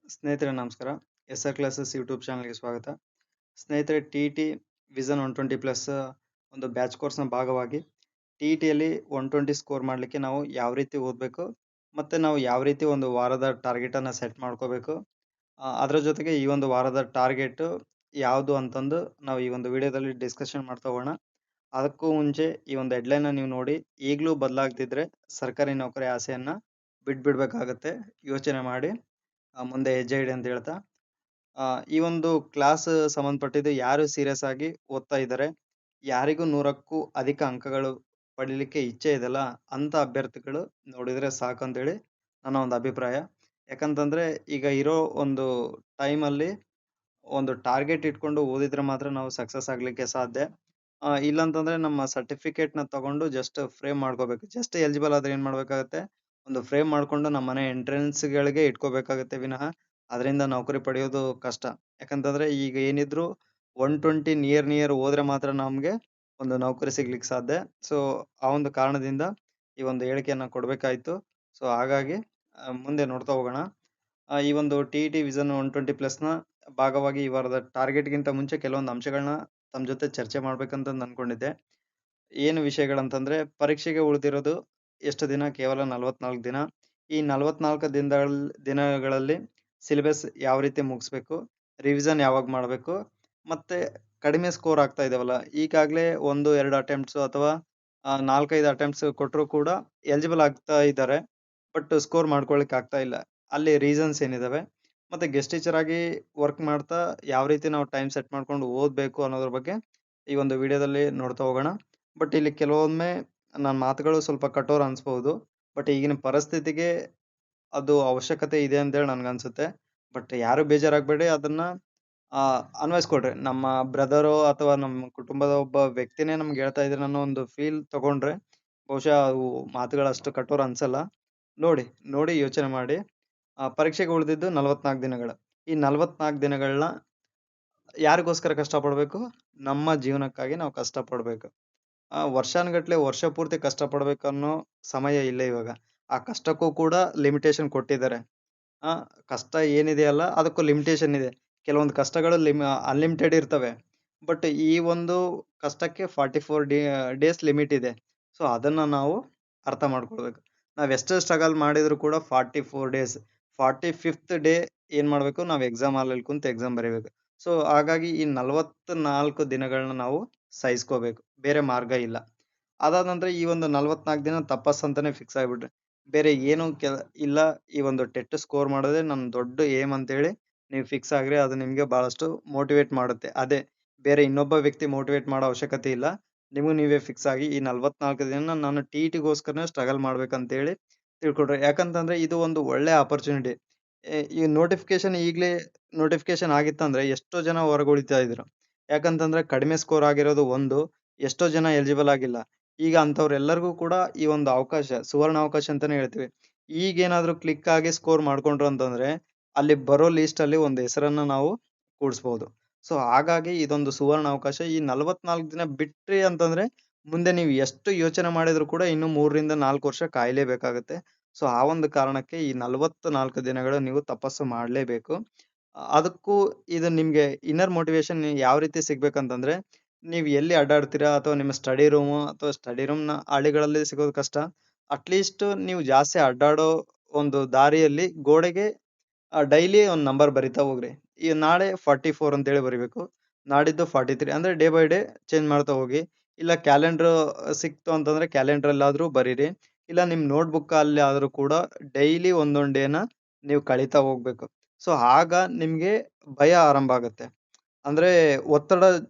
ಸ್ನೇಹಿತರೆ ನಮಸ್ಕಾರ. ಎಸ್.ಆರ್ classes YouTube ಚಾನಲ್‌ಗೆ ಸ್ವಾಗತ. ಸ್ನೇಹಿತರೆ ಟಿ.ಇ.ಟಿ. ವಿಷನ್ 120 ಪ್ಲಸ್ ಒಂದು ಬ್ಯಾಚ್ ಕೋರ್ಸ್‌ನ ಭಾಗವಾಗಿ ಟಿ.ಇ.ಟಿಯಲ್ಲಿ 120 ಸ್ಕೋರ್ ಮಾಡಲಿಕ್ಕೆ ನಾವು ಯಾವ ರೀತಿ ಓದಬೇಕು, ಮತ್ತೆ ನಾವು ಯಾವ ರೀತಿ ಒಂದು ವಾರದ ಟಾರ್ಗೆಟನ್ನು ಸೆಟ್ ಮಾಡ್ಕೋಬೇಕು, ಅದರ ಜೊತೆಗೆ ಈ ಒಂದು ವಾರದ ಟಾರ್ಗೆಟ್ ಯಾವುದು ಅಂತಂದು ನಾವು ಈ ಒಂದು ವಿಡಿಯೋದಲ್ಲಿ ಡಿಸ್ಕಷನ್ ಮಾಡ್ತಾ ಹೋಗೋಣ. ಅದಕ್ಕೂ ಮುಂಚೆ ಈ ಒಂದು ಹೆಡ್ಲೈನ್ ನೀವು ನೋಡಿ, ಈಗಲೂ ಬದಲಾಗದಿದ್ರೆ ಸರ್ಕಾರಿ ನೌಕರಿ ಆಸೆಯನ್ನ ಬಿಟ್ಬಿಡ್ಬೇಕಾಗತ್ತೆ. ಯೋಚನೆ ಮಾಡಿ ಮುಂದೆ ಹೆಜ್ಜೆ ಇಡಿ ಅಂತ ಹೇಳ್ತಾ, ಈ ಒಂದು ಕ್ಲಾಸ್ ಸಂಬಂಧಪಟ್ಟಿದ್ದು ಯಾರು ಸೀರಿಯಸ್ ಆಗಿ ಓದ್ತಾ ಇದ್ದಾರೆ, ಯಾರಿಗೂ 100ಕ್ಕೂ ಅಧಿಕ ಅಂಕಗಳು ಪಡಿಲಿಕ್ಕೆ ಇಚ್ಛೆ ಇದೆಯಲ್ಲ ಅಂತ ಅಭ್ಯರ್ಥಿಗಳು ನೋಡಿದ್ರೆ ಸಾಕಂತೇಳಿ ನನ್ನ ಒಂದು ಅಭಿಪ್ರಾಯ. ಯಾಕಂತಂದ್ರೆ ಈಗ ಇರೋ ಒಂದು ಟೈಮಲ್ಲಿ ಒಂದು ಟಾರ್ಗೆಟ್ ಇಟ್ಕೊಂಡು ಓದಿದ್ರೆ ಮಾತ್ರ ನಾವು ಸಕ್ಸಸ್ ಆಗ್ಲಿಕ್ಕೆ ಸಾಧ್ಯ. ಇಲ್ಲಾಂತಂದ್ರೆ ನಮ್ಮ ಸರ್ಟಿಫಿಕೇಟ್‌ನ ತಗೊಂಡು ಜಸ್ಟ್ ಫ್ರೇಮ್ ಮಾಡ್ಕೋಬೇಕು. ಜಸ್ಟ್ ಎಲಿಜಿಬಲ್ ಆದ್ರೆ ಏನ್ ಮಾಡ್ಬೇಕಾಗತ್ತೆ, ಒಂದು ಫ್ರೇಮ್ ಮಾಡ್ಕೊಂಡು ನಮ್ಮ ಮನೆ ಎಂಟ್ರೆನ್ಸ್‌ಗಳಿಗೆ ಇಟ್ಕೋಬೇಕಾಗತ್ತೆ ವಿನಃ ಅದರಿಂದ ನೌಕರಿ ಪಡೆಯೋದು ಕಷ್ಟ. ಯಾಕಂತಂದ್ರೆ ಈಗ ಏನಿದ್ರು 120 ನಿಯರ್ ಹೋದ್ರೆ ಮಾತ್ರ ನಮ್ಗೆ ಒಂದು ನೌಕರಿ ಸಿಗ್ಲಿಕ್ಕೆ ಸಾಧ್ಯ. ಸೊ, ಆ ಒಂದು ಕಾರಣದಿಂದ ಈ ಒಂದು ಹೇಳಿಕೆಯನ್ನ ಕೊಡ್ಬೇಕಾಯ್ತು. ಸೊ, ಹಾಗಾಗಿ ಮುಂದೆ ನೋಡ್ತಾ ಹೋಗೋಣ. ಈ ಒಂದು ಟಿ.ಇ.ಟಿ. ವಿಷನ್ 120 ಪ್ಲಸ್‌ನ ಭಾಗವಾಗಿ ಈ ವಾರದ ಟಾರ್ಗೆಟ್‌ಗಿಂತ ಮುಂಚೆ ಕೆಲವೊಂದು ಅಂಶಗಳನ್ನ ತಮ್ಮ ಜೊತೆ ಚರ್ಚೆ ಮಾಡ್ಬೇಕಂತ ಅನ್ಕೊಂಡಿದ್ದೆ. ಏನು ವಿಷಯಗಳಂತಂದ್ರೆ, ಪರೀಕ್ಷೆಗೆ ಉಳಿದಿರೋದು ಎಷ್ಟು ದಿನ? ಕೇವಲ 44 ದಿನ. ಈ 44 ದಿನಗಳಲ್ಲಿ ಸಿಲೆಬಸ್ ಯಾವ ರೀತಿ ಮುಗಿಸ್ಬೇಕು? ರಿವಿಷನ್ ಯಾವಾಗ ಮಾಡ್ಬೇಕು? ಮತ್ತೆ ಕಡಿಮೆ ಸ್ಕೋರ್ ಆಗ್ತಾ ಇದಾವಲ್ಲ, ಈಗಾಗ್ಲೇ 1, 2 ಅಟೆಂಪ್ಟ್ಸ್ ಅಥವಾ 4, 5 ಅಟೆಂಪ್ಟ್ಸ್ ಕೊಟ್ರು ಕೂಡ ಎಲಿಜಿಬಲ್ ಆಗ್ತಾ ಇದ್ದಾರೆ. ಬಟ್ ಸ್ಕೋರ್ ಮಾಡ್ಕೊಳ್ಳಿಕ್ಕೆ ಆಗ್ತಾ ಇಲ್ಲ. ಅಲ್ಲಿ ರೀಸನ್ಸ್ ಏನಿದಾವೆ? ಮತ್ತೆ ಗೆಸ್ಟ್ ಟೀಚರ್ ಆಗಿ ವರ್ಕ್ ಮಾಡ್ತಾ ಯಾವ ರೀತಿ ನಾವು ಟೈಮ್ ಸೆಟ್ ಮಾಡ್ಕೊಂಡು ಓದ್ಬೇಕು ಅನ್ನೋದ್ರ ಬಗ್ಗೆ ಈ ಒಂದು ವಿಡಿಯೋದಲ್ಲಿ ನೋಡ್ತಾ ಹೋಗೋಣ. ಬಟ್ ಇಲ್ಲಿ ಕೆಲವೊಮ್ಮೆ ನನ್ನ ಮಾತುಗಳು ಸ್ವಲ್ಪ ಕಠೋರ ಅನ್ಸ್ಬಹುದು. ಬಟ್ ಈಗಿನ ಪರಿಸ್ಥಿತಿಗೆ ಅದು ಅವಶ್ಯಕತೆ ಇದೆ ಅಂತೇಳಿ ನನ್ಗನ್ಸುತ್ತೆ. ಬಟ್ ಯಾರು ಬೇಜಾರಾಗ್ಬೇಡಿ, ಅದನ್ನ ಅನ್ವಯಿಸ್ಕೊಳ್ರಿ. ನಮ್ಮ ಬ್ರದರೋ ಅಥವಾ ನಮ್ಮ ಕುಟುಂಬದ ಒಬ್ಬ ವ್ಯಕ್ತಿನೇ ನಮ್ಗೆ ಹೇಳ್ತಾ ಇದಾರೆ ಅನ್ನೋ ಒಂದು ಫೀಲ್ ತಗೊಂಡ್ರೆ ಬಹುಶಃ ಅವು ಮಾತುಗಳು ಅಷ್ಟು ಕಠೋರ ಅನ್ಸಲ್ಲ. ನೋಡಿ, ನೋಡಿ ಯೋಚನೆ ಮಾಡಿ. ಪರೀಕ್ಷೆಗೆ ಉಳಿದಿದ್ದು 44 ದಿನಗಳು. ಈ 44 ದಿನಗಳನ್ನ ಯಾರಿಗೋಸ್ಕರ ಕಷ್ಟಪಡ್ಬೇಕು? ನಮ್ಮ ಜೀವನಕ್ಕಾಗಿ ನಾವು ಕಷ್ಟಪಡ್ಬೇಕು. ವರ್ಷಾನುಗಟ್ಲೆ ವರ್ಷ ಪೂರ್ತಿ ಕಷ್ಟಪಡ್ಬೇಕನ್ನೋ ಸಮಯ ಇಲ್ಲ ಇವಾಗ. ಆ ಕಷ್ಟಕ್ಕೂ ಕೂಡ ಲಿಮಿಟೇಷನ್ ಕೊಟ್ಟಿದ್ದಾರೆ. ಆ ಕಷ್ಟ ಏನಿದೆಯಲ್ಲ ಅದಕ್ಕೂ ಲಿಮಿಟೇಷನ್ ಇದೆ. ಕೆಲವೊಂದು ಕಷ್ಟಗಳು ಅನ್‌ಲಿಮಿಟೆಡ್ ಇರ್ತವೆ. ಬಟ್ ಈ ಒಂದು ಕಷ್ಟಕ್ಕೆ 44 ಡೇಸ್ ಲಿಮಿಟ್ ಇದೆ. ಸೊ, ಅದನ್ನ ನಾವು ಅರ್ಥ ಮಾಡ್ಕೊಳ್ಬೇಕು. ನಾವೆಷ್ಟೇ ಸ್ಟ್ರಗಲ್ ಮಾಡಿದ್ರು ಕೂಡ 44 ಡೇಸ್. 45th ಡೇ ಏನ್ ಮಾಡ್ಬೇಕು? ನಾವು ಎಕ್ಸಾಮ್ ಹಾಲಲ್ಲಿ ಕುಂತು ಎಕ್ಸಾಮ್ ಬರೀಬೇಕು. ಸೊ, ಹಾಗಾಗಿ ಈ 44 ದಿನಗಳನ್ನ ನಾವು ಸಹಿಸ್ಕೋಬೇಕು. ಬೇರೆ ಮಾರ್ಗ ಇಲ್ಲ. ಅದಾದ ನಂತರ ಈ ಒಂದು 44 ದಿನ ತಪಸ್ಸಂತಾನೆ ಫಿಕ್ಸ್ ಆಗ್ಬಿಟ್ರೆ, ಬೇರೆ ಏನು ಇಲ್ಲ. ಈ ಒಂದು ಟೆಟ್ ಸ್ಕೋರ್ ಮಾಡೋದೇ ನನ್ನ ದೊಡ್ಡ ಏಮ್ ಅಂತೇಳಿ ನೀವು ಫಿಕ್ಸ್ ಆಗ್ರಿ. ಅದು ನಿಮ್ಗೆ ಬಹಳಷ್ಟು ಮೋಟಿವೇಟ್ ಮಾಡುತ್ತೆ. ಅದೇ, ಬೇರೆ ಇನ್ನೊಬ್ಬ ವ್ಯಕ್ತಿ ಮೋಟಿವೇಟ್ ಮಾಡೋ ಅವಶ್ಯಕತೆ ಇಲ್ಲ. ನಿಮ್ಗೆ ನೀವೇ ಫಿಕ್ಸ್ ಆಗಿ ಈ 44 ದಿನ ನಾನು ಟಿ.ಇ.ಟಿಗೋಸ್ಕರನೇ ಸ್ಟ್ರಗಲ್ ಮಾಡ್ಬೇಕಂತೇಳಿ ತಿಳ್ಕೊಳ್ರಿ. ಯಾಕಂತಂದ್ರೆ ಇದು ಒಂದು ಒಳ್ಳೆ ಅಪರ್ಚುನಿಟಿ. ಈ ನೋಟಿಫಿಕೇಶನ್ ಆಗಿತ್ತಂದ್ರೆ ಎಷ್ಟೋ ಜನ ಹೊರಗುಳಿತಾ ಇದ್ರು. ಯಾಕಂತಂದ್ರೆ ಕಡಿಮೆ ಸ್ಕೋರ್ ಆಗಿರೋದು ಒಂದು, ಎಷ್ಟೋ ಜನ ಎಲಿಜಿಬಲ್ ಆಗಿಲ್ಲ. ಈಗ ಅಂಥವ್ರೆಲ್ಲರಿಗೂ ಕೂಡ ಈ ಒಂದು ಅವಕಾಶ, ಸುವರ್ಣ ಅವಕಾಶ ಅಂತಾನೆ ಹೇಳ್ತೀವಿ. ಈಗೇನಾದ್ರು ಕ್ಲಿಕ್ ಆಗಿ ಸ್ಕೋರ್ ಮಾಡ್ಕೊಂಡ್ರು ಅಂತಂದ್ರೆ, ಅಲ್ಲಿ ಬರೋ ಲಿಸ್ಟಲ್ಲಿ ಒಂದು ಹೆಸರನ್ನ ನಾವು ಕೂಡಿಸ್ಬೋದು. ಸೊ, ಹಾಗಾಗಿ ಇದೊಂದು ಸುವರ್ಣ ಅವಕಾಶ. ಈ 44 ದಿನ ಬಿಟ್ರಿ ಅಂತಂದ್ರೆ, ಮುಂದೆ ನೀವು ಎಷ್ಟು ಯೋಚನೆ ಮಾಡಿದ್ರು ಕೂಡ ಇನ್ನು 3 ರಿಂದ 4 ವರ್ಷ ಕಾಯಲೇಬೇಕಾಗತ್ತೆ. ಸೊ, ಆ ಒಂದು ಕಾರಣಕ್ಕೆ ಈ 44 ದಿನಗಳು ನೀವು ತಪಸ್ಸು ಮಾಡ್ಲೇಬೇಕು. ಅದಕ್ಕೂ ಇದು ನಿಮ್ಗೆ ಇನ್ನರ್ ಮೋಟಿವೇಶನ್ ಯಾವ ರೀತಿ ಸಿಗ್ಬೇಕಂತಂದ್ರೆ, ನೀವು ಎಲ್ಲಿ ಅಡ್ಡಾಡ್ತೀರಾ ಅಥವಾ ನಿಮ್ಮ ಸ್ಟಡಿ ರೂಮ್‌ನ ಹಾಳಿಗಳಲ್ಲಿ ಸಿಗೋದು ಕಷ್ಟ. ಅಟ್‌ಲೀಸ್ಟ್ ನೀವು ಜಾಸ್ತಿ ಅಡ್ಡಾಡೋ ಒಂದು ದಾರಿಯಲ್ಲಿ ಗೋಡೆಗೆ ಡೈಲಿ ಒಂದು ನಂಬರ್ ಬರಿತಾ ಹೋಗ್ರಿ. ಈ ನಾಳೆ 44 ಅಂತೇಳಿ ಬರಿಬೇಕು. ನಾಡಿದ್ದು 43 ಅಂದ್ರೆ ಡೇ ಬೈ ಡೇ ಚೇಂಜ್ ಮಾಡ್ತಾ ಹೋಗಿ. ಇಲ್ಲ ಕ್ಯಾಲೆಂಡರ್ ಸಿಕ್ತು ಅಂತಂದ್ರೆ ಕ್ಯಾಲೆಂಡರಲ್ಲಾದ್ರೂ ಬರೀರಿ. ಇಲ್ಲ ನಿಮ್ ನೋಟ್‌ಬುಕ್ ಅಲ್ಲಿ ಆದ್ರೂ ಕೂಡ ಡೈಲಿ ಒಂದೊಂದ್ ಡೇನ ನೀವು ಕಳೀತಾ ಹೋಗ್ಬೇಕು. ಸೊ, ಆಗ ನಿಮ್ಗೆ ಭಯ ಆರಂಭ ಆಗುತ್ತೆ. ಅಂದ್ರೆ ಒತ್ತಡ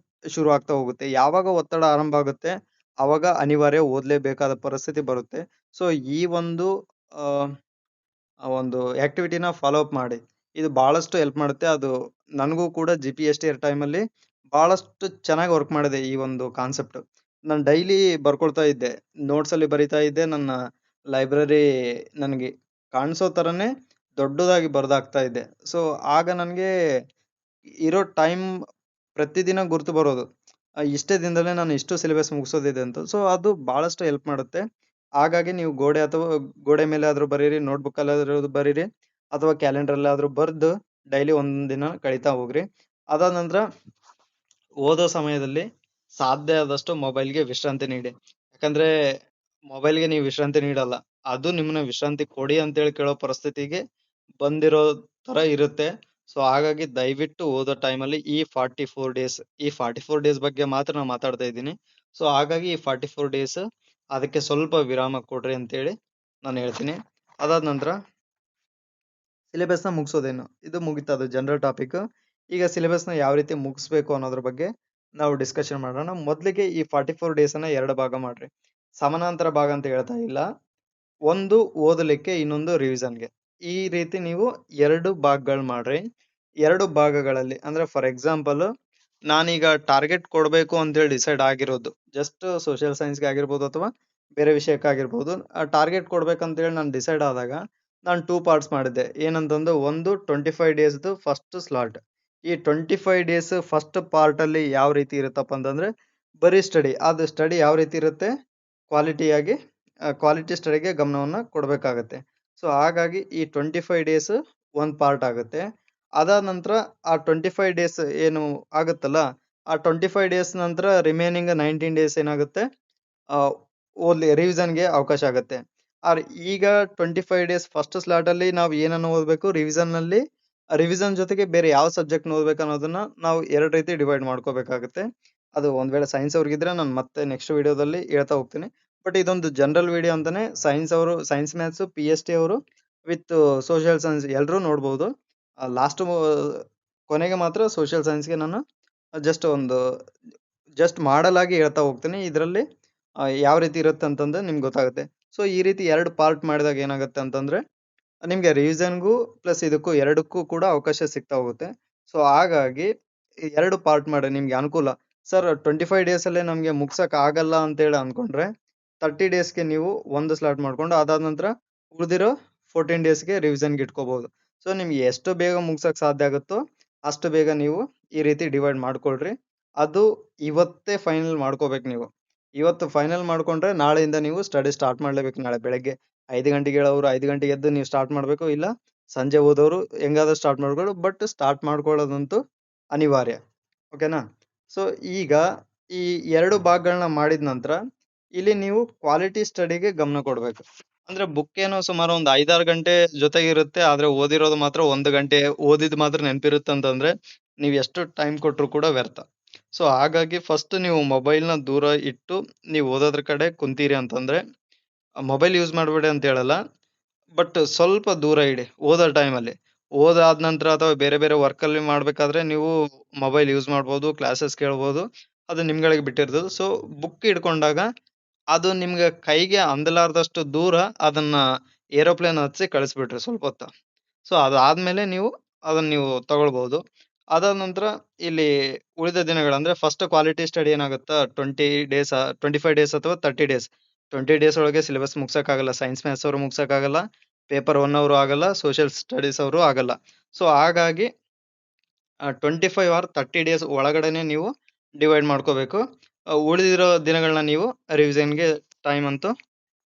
ಶುರು ಆಗ್ತಾ ಹೋಗುತ್ತೆ. ಯಾವಾಗ ಒತ್ತಡ ಆರಂಭ ಆಗುತ್ತೆ, ಅವಾಗ ಅನಿವಾರ್ಯ ಓದ್ಲೇಬೇಕಾದ ಪರಿಸ್ಥಿತಿ ಬರುತ್ತೆ. ಸೊ, ಈ ಒಂದು ಆಹ್, ಒಂದು ಆಕ್ಟಿವಿಟಿನ ಫಾಲೋ ಅಪ್ ಮಾಡಿ. ಇದು ಬಹಳಷ್ಟು ಹೆಲ್ಪ್ ಮಾಡುತ್ತೆ. ಅದು ನನಗೂ ಕೂಡ ಜಿ.ಪಿ.ಎಸ್.ಟಿ ಟೈಮಲ್ಲಿ ಬಹಳಷ್ಟು ಚೆನ್ನಾಗಿ ವರ್ಕ್ ಮಾಡಿದೆ ಈ ಒಂದು ಕಾನ್ಸೆಪ್ಟ್. ನಾನು ಡೈಲಿ ಬರ್ಕೊಳ್ತಾ ಇದ್ದೆ. ನೋಟ್ಸಲ್ಲಿ ಬರಿತಾ ಇದ್ದೆ. ನನ್ನ ಲೈಬ್ರರಿ ನನಗೆ ಕಾಣಿಸೋ ತರನೇ ದೊಡ್ಡದಾಗಿ ಬರ್ದಾಕ್ತಾ ಇದ್ದೆ. ಸೊ, ಆಗ ನನ್ಗೆ ಇರೋ ಟೈಮ್ ಪ್ರತಿದಿನ ಗುರ್ತು ಬರೋದು. ಇಷ್ಟೇ ದಿನದಲ್ಲೇ ನಾನು ಇಷ್ಟು ಸಿಲೆಬಸ್ ಮುಗಿಸೋದಿದೆ ಅಂತ. ಸೊ, ಅದು ಬಹಳಷ್ಟು ಹೆಲ್ಪ್ ಮಾಡುತ್ತೆ. ಹಾಗಾಗಿ ನೀವು ಗೋಡೆ ಮೇಲೆ ಆದ್ರೂ ಬರೀರಿ, ನೋಟ್‌ಬುಕ್ ಅಲ್ಲಾದ್ರೂ ಬರೀರಿ. ಅಥವಾ ಕ್ಯಾಲೆಂಡರ್ ಆದ್ರೂ ಬರ್ದು ಡೈಲಿ ಒಂದಿನ ಕಳೀತಾ ಹೋಗ್ರಿ. ಅದಾದ ನಂತರ ಓದೋ ಸಮಯದಲ್ಲಿ ಸಾಧ್ಯ ಆದಷ್ಟು ಮೊಬೈಲ್ಗೆ ವಿಶ್ರಾಂತಿ ನೀಡಿ. ಯಾಕಂದ್ರೆ ಮೊಬೈಲ್ಗೆ ನೀವು ವಿಶ್ರಾಂತಿ ನೀಡಲ್ಲ, ಅದು ನಿಮ್ಮನ್ನ ವಿಶ್ರಾಂತಿ ಕೊಡಿ ಅಂತೇಳಿ ಕೇಳೋ ಪರಿಸ್ಥಿತಿಗೆ ಬಂದಿರೋ ತರ ಇರುತ್ತೆ. ಸೊ ಹಾಗಾಗಿ ದಯವಿಟ್ಟು ಓದೋ ಟೈಮಲ್ಲಿ ಈ 44 ಡೇಸ್ ಬಗ್ಗೆ ಮಾತ್ರ ನಾನು ಮಾತಾಡ್ತಾ ಇದ್ದೀನಿ. ಸೊ ಹಾಗಾಗಿ ಈ 44 ಡೇಸ್ ಅದಕ್ಕೆ ಸ್ವಲ್ಪ ವಿರಾಮ ಕೊಡ್ರಿ ಅಂತೇಳಿ ನಾನು ಹೇಳ್ತೀನಿ. ಅದಾದ ನಂತರ ಸಿಲೆಬಸ್ನ ಮುಗಿಸೋದೇನು, ಇದು ಮುಗಿತದು ಜನರಲ್ ಟಾಪಿಕ್. ಈಗ ಸಿಲೆಬಸ್ನ ಯಾವ ರೀತಿ ಮುಗಿಸ್ಬೇಕು ಅನ್ನೋದ್ರ ಬಗ್ಗೆ ನಾವು ಡಿಸ್ಕಷನ್ ಮಾಡೋಣ. ಮೊದಲಿಗೆ ಈ 44 ಡೇಸನ್ನ 2 ಭಾಗ ಮಾಡ್ರಿ. ಸಮಾನಾಂತರ ಭಾಗ ಅಂತ ಹೇಳ್ತಾ ಇಲ್ಲ, ಒಂದು ಓದಲಿಕ್ಕೆ, ಇನ್ನೊಂದು ರಿವಿಷನ್ಗೆ. ಈ ರೀತಿ ನೀವು 2 ಭಾಗಗಳು ಮಾಡ್ರಿ. 2 ಭಾಗಗಳಲ್ಲಿ ಅಂದ್ರೆ ಫಾರ್ ಎಕ್ಸಾಂಪಲ್ ನಾನೀಗ ಟಾರ್ಗೆಟ್ ಕೊಡಬೇಕು ಅಂತೇಳಿ ಡಿಸೈಡ್ ಆಗಿರೋದು ಜಸ್ಟ್ ಸೋಷಿಯಲ್ ಸೈನ್ಸ್ಗೆ ಆಗಿರ್ಬೋದು ಅಥವಾ ಬೇರೆ ವಿಷಯಕ್ಕಾಗಿರ್ಬೋದು. ಆ ಟಾರ್ಗೆಟ್ ಕೊಡ್ಬೇಕಂತೇಳಿ ನಾನು ಡಿಸೈಡ್ ಆದಾಗ ನಾನು 2 ಪಾರ್ಟ್ಸ್ ಮಾಡಿದ್ದೆ. ಏನಂತಂದು, ಒಂದು 25 ಡೇಸ್ದು ಫಸ್ಟ್ ಸ್ಲಾಟ್. ಈ 25 ಡೇಸ್ ಫಸ್ಟ್ ಪಾರ್ಟ್ ಅಲ್ಲಿ ಯಾವ ರೀತಿ ಇರುತ್ತಪ್ಪ ಅಂತಂದ್ರೆ ಬರೀ ಸ್ಟಡಿ. ಅದು ಸ್ಟಡಿ ಯಾವ ರೀತಿ ಇರುತ್ತೆ, ಕ್ವಾಲಿಟಿಯಾಗಿ ಕ್ವಾಲಿಟಿ ಸ್ಟಡಿಗೆ ಗಮನವನ್ನ ಕೊಡಬೇಕಾಗತ್ತೆ. ಸೊ ಹಾಗಾಗಿ ಈ 25 ಡೇಸ್ ಒಂದು ಪಾರ್ಟ್ ಆಗುತ್ತೆ. ಅದಾದ ನಂತರ ಆ 25 ಡೇಸ್ ಏನು ಆಗುತ್ತಲ್ಲ, ಆ 25 ಡೇಸ್ ನಂತರ ರಿಮೈನಿಂಗ್ 19 ಡೇಸ್ ಏನಾಗುತ್ತೆ, ಓದ್ಲಿ ರಿವಿಷನ್ಗೆ ಅವಕಾಶ ಆಗುತ್ತೆ. ಈಗ 25 ಡೇಸ್ ಫಸ್ಟ್ ಸ್ಲಾಟ್ ಅಲ್ಲಿ ನಾವು ಏನನ್ನು ಓದಬೇಕು, ರಿವಿಷನ್ ಜೊತೆಗೆ ಬೇರೆ ಯಾವ ಸಬ್ಜೆಕ್ಟ್ ಓದ್ಬೇಕು ಅನ್ನೋದನ್ನ ನಾವು 2 ರೀತಿ ಡಿವೈಡ್ ಮಾಡ್ಕೋಬೇಕಾಗುತ್ತೆ. ಅದು ಒಂದ್ ವೇಳೆ ಸೈನ್ಸ್ ಅವ್ರಿಗಿದ್ರೆ ನಾನು ಮತ್ತೆ ನೆಕ್ಸ್ಟ್ ವಿಡಿಯೋದಲ್ಲಿ ಹೇಳ್ತಾ ಹೋಗ್ತೀನಿ. ಬಟ್ ಇದೊಂದು ಜನರಲ್ ವಿಡಿಯೋ ಅಂತಾನೆ ಸೈನ್ಸ್ ಮ್ಯಾಥ್ಸ್ PST ಅವರು ವಿತ್ ಸೋಷಿಯಲ್ ಸೈನ್ಸ್ ಎಲ್ಲರೂ ನೋಡ್ಬೋದು. ಲಾಸ್ಟ್ ಕೊನೆಗೆ ಮಾತ್ರ ಸೋಷಿಯಲ್ ಸೈನ್ಸ್ಗೆ ನಾನು ಜಸ್ಟ್ ಮಾಡಲ್ ಆಗಿ ಹೇಳ್ತಾ ಹೋಗ್ತೀನಿ. ಇದರಲ್ಲಿ ಯಾವ ರೀತಿ ಇರುತ್ತೆ ಅಂತಂದ್ರೆ ನಿಮ್ಗೆ ಗೊತ್ತಾಗುತ್ತೆ. ಸೊ ಈ ರೀತಿ 2 ಪಾರ್ಟ್ ಮಾಡಿದಾಗ ಏನಾಗುತ್ತೆ ಅಂತಂದ್ರೆ ನಿಮ್ಗೆ ರಿವಿಷನ್ಗೂ ಪ್ಲಸ್ ಇದಕ್ಕೂ 2ಕ್ಕೂ ಕೂಡ ಅವಕಾಶ ಸಿಗ್ತಾ ಹೋಗುತ್ತೆ. ಸೊ ಹಾಗಾಗಿ 2 ಪಾರ್ಟ್ ಮಾಡಿ ನಿಮ್ಗೆ ಅನುಕೂಲ. ಸರ್ 25 ಡೇಸ್ ಅಲ್ಲೇ ನಮ್ಗೆ ಮುಗ್ಸಕ್ ಆಗಲ್ಲ ಅಂತೇಳಿ ಅನ್ಕೊಂಡ್ರೆ 30 ಡೇಸ್ಗೆ ನೀವು ಒಂದು ಸ್ಲಾಟ್ ಮಾಡ್ಕೊಂಡು ಅದಾದ ನಂತರ ಉಳಿದಿರೋ 14 ಡೇಸ್ಗೆ ರಿವಿಷನ್ಗೆ ಇಟ್ಕೋಬಹುದು. ಸೊ ನಿಮ್ಗೆ ಎಷ್ಟು ಬೇಗ ಮುಗ್ಸಕ್ ಸಾಧ್ಯ ಆಗುತ್ತೋ ಅಷ್ಟು ಬೇಗ ನೀವು ಈ ರೀತಿ ಡಿವೈಡ್ ಮಾಡ್ಕೊಳ್ರಿ. ಅದು ಇವತ್ತೇ ಫೈನಲ್ ಮಾಡ್ಕೋಬೇಕು ನೀವು. ಇವತ್ತು ಫೈನಲ್ ಮಾಡ್ಕೊಂಡ್ರೆ ನಾಳೆಯಿಂದ ನೀವು ಸ್ಟಡಿ ಸ್ಟಾರ್ಟ್ ಮಾಡ್ಲೇಬೇಕು. ನಾಳೆ ಬೆಳಗ್ಗೆ 5 ಗಂಟೆಗೆ ಹೇಳೋರು 5 ಗಂಟೆಗೆ ಎದ್ದು ನೀವು ಸ್ಟಾರ್ಟ್ ಮಾಡ್ಬೇಕು, ಇಲ್ಲ ಸಂಜೆ ಓದೋರು ಹೆಂಗಾದ್ರೂ ಸ್ಟಾರ್ಟ್ ಮಾಡ್ಕೊಳ್ಳಿ. ಬಟ್ ಸ್ಟಾರ್ಟ್ ಮಾಡ್ಕೊಳ್ಳೋದಂತೂ ಅನಿವಾರ್ಯ. ಓಕೆನಾ? ಸೊ ಈಗ ಈ 2 ಭಾಗಗಳನ್ನ ಮಾಡಿದ ನಂತರ ಇಲ್ಲಿ ನೀವು ಕ್ವಾಲಿಟಿ ಸ್ಟಡಿಗೆ ಗಮನ ಕೊಡ್ಬೇಕು. ಅಂದ್ರೆ ಬುಕ್ ಏನೋ ಸುಮಾರು ಒಂದು 5-6 ಗಂಟೆ ಜೊತೆಗಿರುತ್ತೆ, ಆದ್ರೆ ಓದಿರೋದು ಮಾತ್ರ 1 ಗಂಟೆ ಓದಿದ್ ಮಾತ್ರ ನೆನಪಿರುತ್ತೆ ಅಂತಂದ್ರೆ ನೀವು ಎಷ್ಟು ಟೈಮ್ ಕೊಟ್ರು ಕೂಡ ವ್ಯರ್ಥ. ಸೊ ಹಾಗಾಗಿ ಫಸ್ಟ್ ನೀವು ಮೊಬೈಲ್ನ ದೂರ ಇಟ್ಟು ನೀವು ಓದೋದ್ರ ಕಡೆ ಕುಂತೀರಿ ಅಂತಂದ್ರೆ, ಮೊಬೈಲ್ ಯೂಸ್ ಮಾಡಬೇಡಿ ಅಂತ ಹೇಳಲ್ಲ, ಬಟ್ ಸ್ವಲ್ಪ ದೂರ ಇಡಿ ಓದೋ ಟೈಮಲ್ಲಿ. ಓದಾದ ನಂತರ ಅಥವಾ ಬೇರೆ ಬೇರೆ ವರ್ಕಲ್ಲಿ ಮಾಡ್ಬೇಕಾದ್ರೆ ನೀವು ಮೊಬೈಲ್ ಯೂಸ್ ಮಾಡ್ಬೋದು, ಕ್ಲಾಸಸ್ ಕೇಳ್ಬೋದು, ಅದು ನಿಮ್ಗಳಿಗೆ ಬಿಟ್ಟಿರ್ತದೆ. ಸೊ ಬುಕ್ ಹಿಡ್ಕೊಂಡಾಗ ಅದು ನಿಮ್ಗೆ ಕೈಗೆ అందಲಾರ್ದಷ್ಟು ದೂರ ಅದನ್ನ ಏರೋಪ್ಲೇನ್ ಹತ್ಸಿ ಕಳಿಸ್ಬಿಟ್ರಿ ಸ್ವಲ್ಪ ಹೊತ್ತು. ಸೊ ಅದಾದ್ಮೇಲೆ ಅದನ್ನ ನೀವು ತಗೊಳ್ಬಹುದು. ಅದಾದ ನಂತರ ಇಲ್ಲಿ ಉಳಿದ ದಿನಗಳು ಅಂದ್ರೆ ಫಸ್ಟ್ ಕ್ವಾಲಿಟಿ ಸ್ಟಡಿ ಏನಾಗುತ್ತಾ 25 ಡೇಸ್ ಅಥವಾ 30 ಡೇಸ್. 20 ಡೇಸ್ ಒಳಗೆ ಸಿಲೆಬಸ್ ಮುಗ್ಸಕ್ಕಾಗಲ್ಲ. ಸೈನ್ಸ್ ಮ್ಯಾಥ್ಸ್ ಅವರು ಮುಗ್ಸಕ್ಕಾಗಲ್ಲ, ಪೇಪರ್ 1 ಅವರು ಆಗಲ್ಲ, ಸೋಷಿಯಲ್ ಸ್ಟಡೀಸ್ ಅವರು ಆಗಲ್ಲ. ಸೊ ಹಾಗಾಗಿ 25 ಆರ್ 30 ಡೇಸ್ ಒಳಗಡೆನೆ ನೀವು ಡಿವೈಡ್ ಮಾಡ್ಕೋಬೇಕು. ಉಳಿದಿರೋ ದಿನಗಳನ್ನ ನೀವು ರಿವಿಷನ್ಗೆ ಟೈಮ್ ಅಂತೂ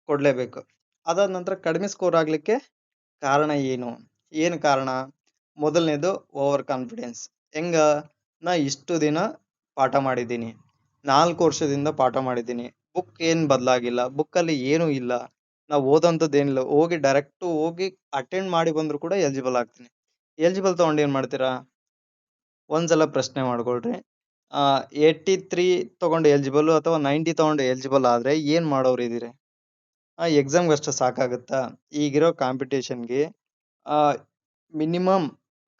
ಕೊಡ್ಲೇಬೇಕು. ಅದಾದ ನಂತರ ಕಡಿಮೆ ಸ್ಕೋರ್ ಆಗ್ಲಿಕ್ಕೆ ಕಾರಣ ಏನು ಕಾರಣ? ಮೊದಲನೇದು ಓವರ್ ಕಾನ್ಫಿಡೆನ್ಸ್. ನಾ ಇಷ್ಟು ದಿನ ಪಾಠ ಮಾಡಿದ್ದೀನಿ, 4 ವರ್ಷದಿಂದ ಪಾಠ ಮಾಡಿದ್ದೀನಿ, ಬುಕ್ ಏನ್ ಬದಲಾಗಿಲ್ಲ, ಬುಕ್ಕಲ್ಲಿ ಏನೂ ಇಲ್ಲ, ನಾವು ಓದೋಂಥದ್ದೇನಿಲ್ಲ, ಡೈರೆಕ್ಟ್ ಹೋಗಿ ಅಟೆಂಡ್ ಮಾಡಿ ಬಂದ್ರು ಕೂಡ ಎಲಿಜಿಬಲ್ ಆಗ್ತೀನಿ. ಎಲಿಜಿಬಲ್ ತಗೊಂಡು ಏನ್ ಮಾಡ್ತೀರಾ? ಒಂದ್ಸಲ ಪ್ರಶ್ನೆ ಮಾಡ್ಕೊಳ್ರಿ. 83 ತಗೊಂಡು ಎಲಿಜಿಬಲ್ ಅಥವಾ 90 ತಗೊಂಡು ಎಲಿಜಿಬಲ್ ಆದ್ರೆ ಏನ್ ಮಾಡೋರು ಇದೀರಿ? ಎಕ್ಸಾಮ್ಗೆ ಅಷ್ಟು ಸಾಕಾಗುತ್ತಾ? ಈಗಿರೋ ಕಾಂಪಿಟೇಷನ್ಗೆ ಮಿನಿಮಮ್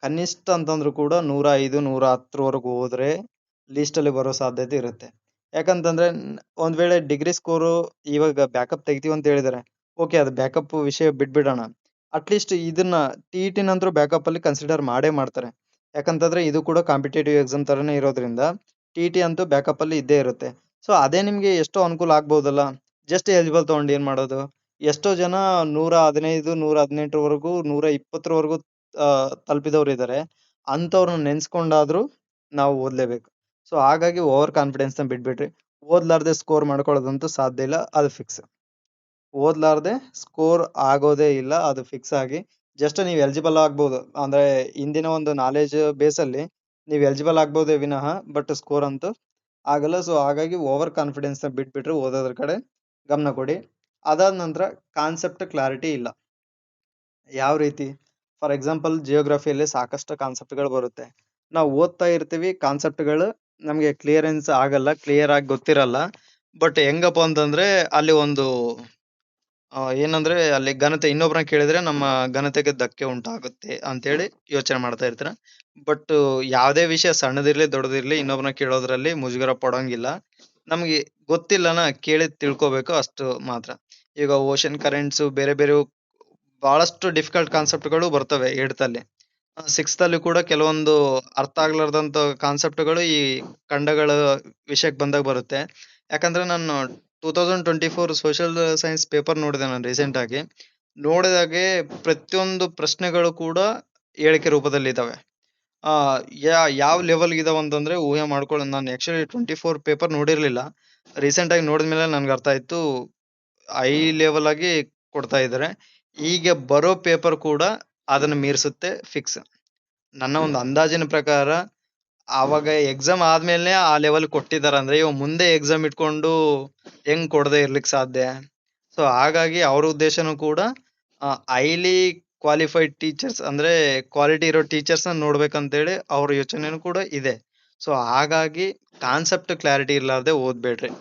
ಕನಿಷ್ಠ ಅಂತಂದ್ರು ಕೂಡ 105, 110 ಹೋದ್ರೆ ಲಿಸ್ಟಲ್ಲಿ ಬರೋ ಸಾಧ್ಯತೆ ಇರುತ್ತೆ. ಯಾಕಂತಂದ್ರೆ ಒಂದ್ ವೇಳೆ ಡಿಗ್ರಿ ಸ್ಕೋರು ಇವಾಗ ಬ್ಯಾಕಪ್ ತೆಗಿತೀವಿ ಅಂತ ಹೇಳಿದಾರೆ, ಓಕೆ, ಅದು ಬ್ಯಾಕಪ್ ವಿಷಯ ಬಿಟ್ಬಿಡೋಣ. ಅಟ್ಲೀಸ್ಟ್ ಇದನ್ನ TET ನಂತರ ಬ್ಯಾಕಪ್ ಅಲ್ಲಿ ಕನ್ಸಿಡರ್ ಮಾಡೇ ಮಾಡ್ತಾರೆ. ಯಾಕಂತಂದ್ರೆ ಇದು ಕೂಡ ಕಾಂಪಿಟೇಟಿವ್ ಎಕ್ಸಾಮ್ ತರನೇ ಇರೋದ್ರಿಂದ TET ಅಂತೂ ಬ್ಯಾಕಪ್ ಅಲ್ಲಿ ಇದ್ದೇ ಇರುತ್ತೆ. ಸೊ ಅದೇ ನಿಮ್ಗೆ ಎಷ್ಟೋ ಅನುಕೂಲ ಆಗ್ಬಹುದಲ್ಲ. ಜಸ್ಟ್ ಎಲಿಜಿಬಲ್ ತಗೊಂಡು ಏನ್ ಮಾಡೋದು? ಎಷ್ಟೋ ಜನ 115, 118 120 ತಲುಪಿದವ್ರು ಇದಾರೆ. ಅಂಥವ್ರನ್ನ ನೆನ್ಸ್ಕೊಂಡಾದ್ರೂ ನಾವು ಓದ್ಲೇಬೇಕು. ಸೊ ಹಾಗಾಗಿ ಓವರ್ ಕಾನ್ಫಿಡೆನ್ಸ್ ನ ಬಿಟ್ಬಿಟ್ರಿ. ಓದ್ಲಾರ್ದೆ ಸ್ಕೋರ್ ಮಾಡ್ಕೊಳ್ಳೋದಂತೂ ಸಾಧ್ಯ ಇಲ್ಲ, ಅದು ಫಿಕ್ಸ್. ಓದ್ಲಾರ್ದೆ ಸ್ಕೋರ್ ಆಗೋದೇ ಇಲ್ಲ, ಅದು ಫಿಕ್ಸ್ ಆಗಿ ಜಸ್ಟ್ ನೀವು ಎಲಿಜಿಬಲ್ ಆಗ್ಬೋದು. ಅಂದ್ರೆ ಇಂದಿನ ಒಂದು ನಾಲೆಜ್ ಬೇಸಲ್ಲಿ ನೀವು ಎಲಿಜಿಬಲ್ ಆಗ್ಬೋದೇ ವಿನಃ ಬಟ್ ಸ್ಕೋರ್ ಅಂತೂ ಆಗಲ್ಲ. ಸೊ ಹಾಗಾಗಿ ಓವರ್ ಕಾನ್ಫಿಡೆನ್ಸ್ ನ ಬಿಟ್ಬಿಟ್ರೆ ಓದೋದ್ರ ಕಡೆ ಗಮನ ಕೊಡಿ. ಅದಾದ ನಂತರ ಕಾನ್ಸೆಪ್ಟ್ ಕ್ಲಾರಿಟಿ ಇಲ್ಲ. ಯಾವ ರೀತಿ? ಫಾರ್ ಎಕ್ಸಾಂಪಲ್ ಜಿಯೋಗ್ರಫಿಯಲ್ಲಿ ಸಾಕಷ್ಟು ಕಾನ್ಸೆಪ್ಟ್ಗಳು ಬರುತ್ತೆ. ನಾವು ಓದ್ತಾ ಇರ್ತೀವಿ, ಕಾನ್ಸೆಪ್ಟ್ಗಳು ನಮಗೆ ಕ್ಲಿಯರೆನ್ಸ್ ಆಗಲ್ಲ, ಕ್ಲಿಯರ್ ಆಗಿ ಗೊತ್ತಿರಲ್ಲ. ಬಟ್ ಹೆಂಗಪ್ಪ ಅಂತಂದ್ರೆ ಅಲ್ಲಿ ಒಂದು ಏನಂದ್ರೆ ಅಲ್ಲಿ ಘನತೆ ಇನ್ನೊಬ್ರನ್ನ ಕೇಳಿದ್ರೆ ನಮ್ಮ ಘನತೆಗೆ ಧಕ್ಕೆ ಉಂಟಾಗುತ್ತೆ ಅಂತೇಳಿ ಯೋಚನೆ ಮಾಡ್ತಾ ಇರ್ತೀರ. ಬಟ್ ಯಾವುದೇ ವಿಷಯ ಸಣ್ಣದಿರ್ಲಿ ದೊಡ್ಡದಿರ್ಲಿ ಇನ್ನೊಬ್ರನ್ನ ಕೇಳೋದ್ರಲ್ಲಿ ಮುಜುಗರ ಪಡೋಂಗಿಲ್ಲ. ನಮ್ಗೆ ಗೊತ್ತಿಲ್ಲನ ಕೇಳಿ ತಿಳ್ಕೊಬೇಕು ಅಷ್ಟು ಮಾತ್ರ. ಈಗ ಓಷನ್ ಕರೆಂಟ್ಸ್ ಬೇರೆ ಬೇರೆ ಬಹಳಷ್ಟು ಡಿಫಿಕಲ್ಟ್ ಕಾನ್ಸೆಪ್ಟ್ಗಳು ಬರ್ತವೆ 8th ಅಲ್ಲಿ. 6th ಅಲ್ಲಿ ಕೂಡ ಕೆಲವೊಂದು ಅರ್ಥ ಆಗ್ಲಾರ್ದಂತ ಕಾನ್ಸೆಪ್ಟ್ಗಳು ಈ ಖಂಡಗಳ ವಿಷಯಕ್ಕೆ ಬಂದಾಗ ಬರುತ್ತೆ. ಯಾಕಂದ್ರೆ ನಾನು 2024 ಸೋಷಿಯಲ್ ಸೈನ್ಸ್ ಪೇಪರ್ ನೋಡಿದೆ ನಾನು ರೀಸೆಂಟ್ ಆಗಿ. ನೋಡಿದಾಗೆ ಪ್ರತಿಯೊಂದು ಪ್ರಶ್ನೆಗಳು ಕೂಡ ಹೇಳಿಕೆ ರೂಪದಲ್ಲಿ ಇದಾವೆ. ಆ ಯಾವ ಲೆವೆಲ್ ಇದಾವ ಅಂತಂದ್ರೆ ಊಹೆ ಮಾಡ್ಕೊಳ್ಳಿ. ನಾನು ಆಕ್ಚುಲಿ 24 ಪೇಪರ್ ನೋಡಿರ್ಲಿಲ್ಲ. ರೀಸೆಂಟ್ ಆಗಿ ನೋಡಿದ್ಮೇಲೆ ನನ್ಗೆ ಅರ್ಥ ಆಯ್ತು, ಹೈ ಲೆವೆಲ್ ಆಗಿ ಕೊಡ್ತಾ ಇದ್ದಾರೆ. ಈಗ ಬರೋ ಪೇಪರ್ ಕೂಡ ಅದನ್ನ ಮೀರಿಸುತ್ತೆ ಫಿಕ್ಸ್. ನನ್ನ ಒಂದು ಅಂದಾಜಿನ ಪ್ರಕಾರ ಆವಾಗ ಎಕ್ಸಾಮ್ ಆದ್ಮೇಲೆ ಆ ಲೆವೆಲ್ ಕೊಟ್ಟಿದ್ದಾರೆ ಅಂದ್ರೆ ಇವ ಮುಂದೆ ಎಕ್ಸಾಮ್ ಇಟ್ಕೊಂಡು ಹೆಂಗ್ ಕೊಡದೆ ಇರ್ಲಿಕ್ಕೆ ಸಾಧ್ಯ? ಸೊ ಹಾಗಾಗಿ ಅವ್ರ ಉದ್ದೇಶನೂ ಕೂಡ ಹೈಲಿ ಕ್ವಾಲಿಫೈಡ್ ಟೀಚರ್ಸ್ ಅಂದ್ರೆ ಕ್ವಾಲಿಟಿ ಇರೋ ಟೀಚರ್ಸ್ ನ ನೋಡ್ಬೇಕಂತೇಳಿ ಅವ್ರ ಯೋಚನೆನೂ ಕೂಡ ಇದೆ. ಸೊ ಹಾಗಾಗಿ ಕಾನ್ಸೆಪ್ಟ್ ಕ್ಲಾರಿಟಿ ಇರ್ಲಾರ್ದೆ ಓದ್ಬೇಡ್ರಿ.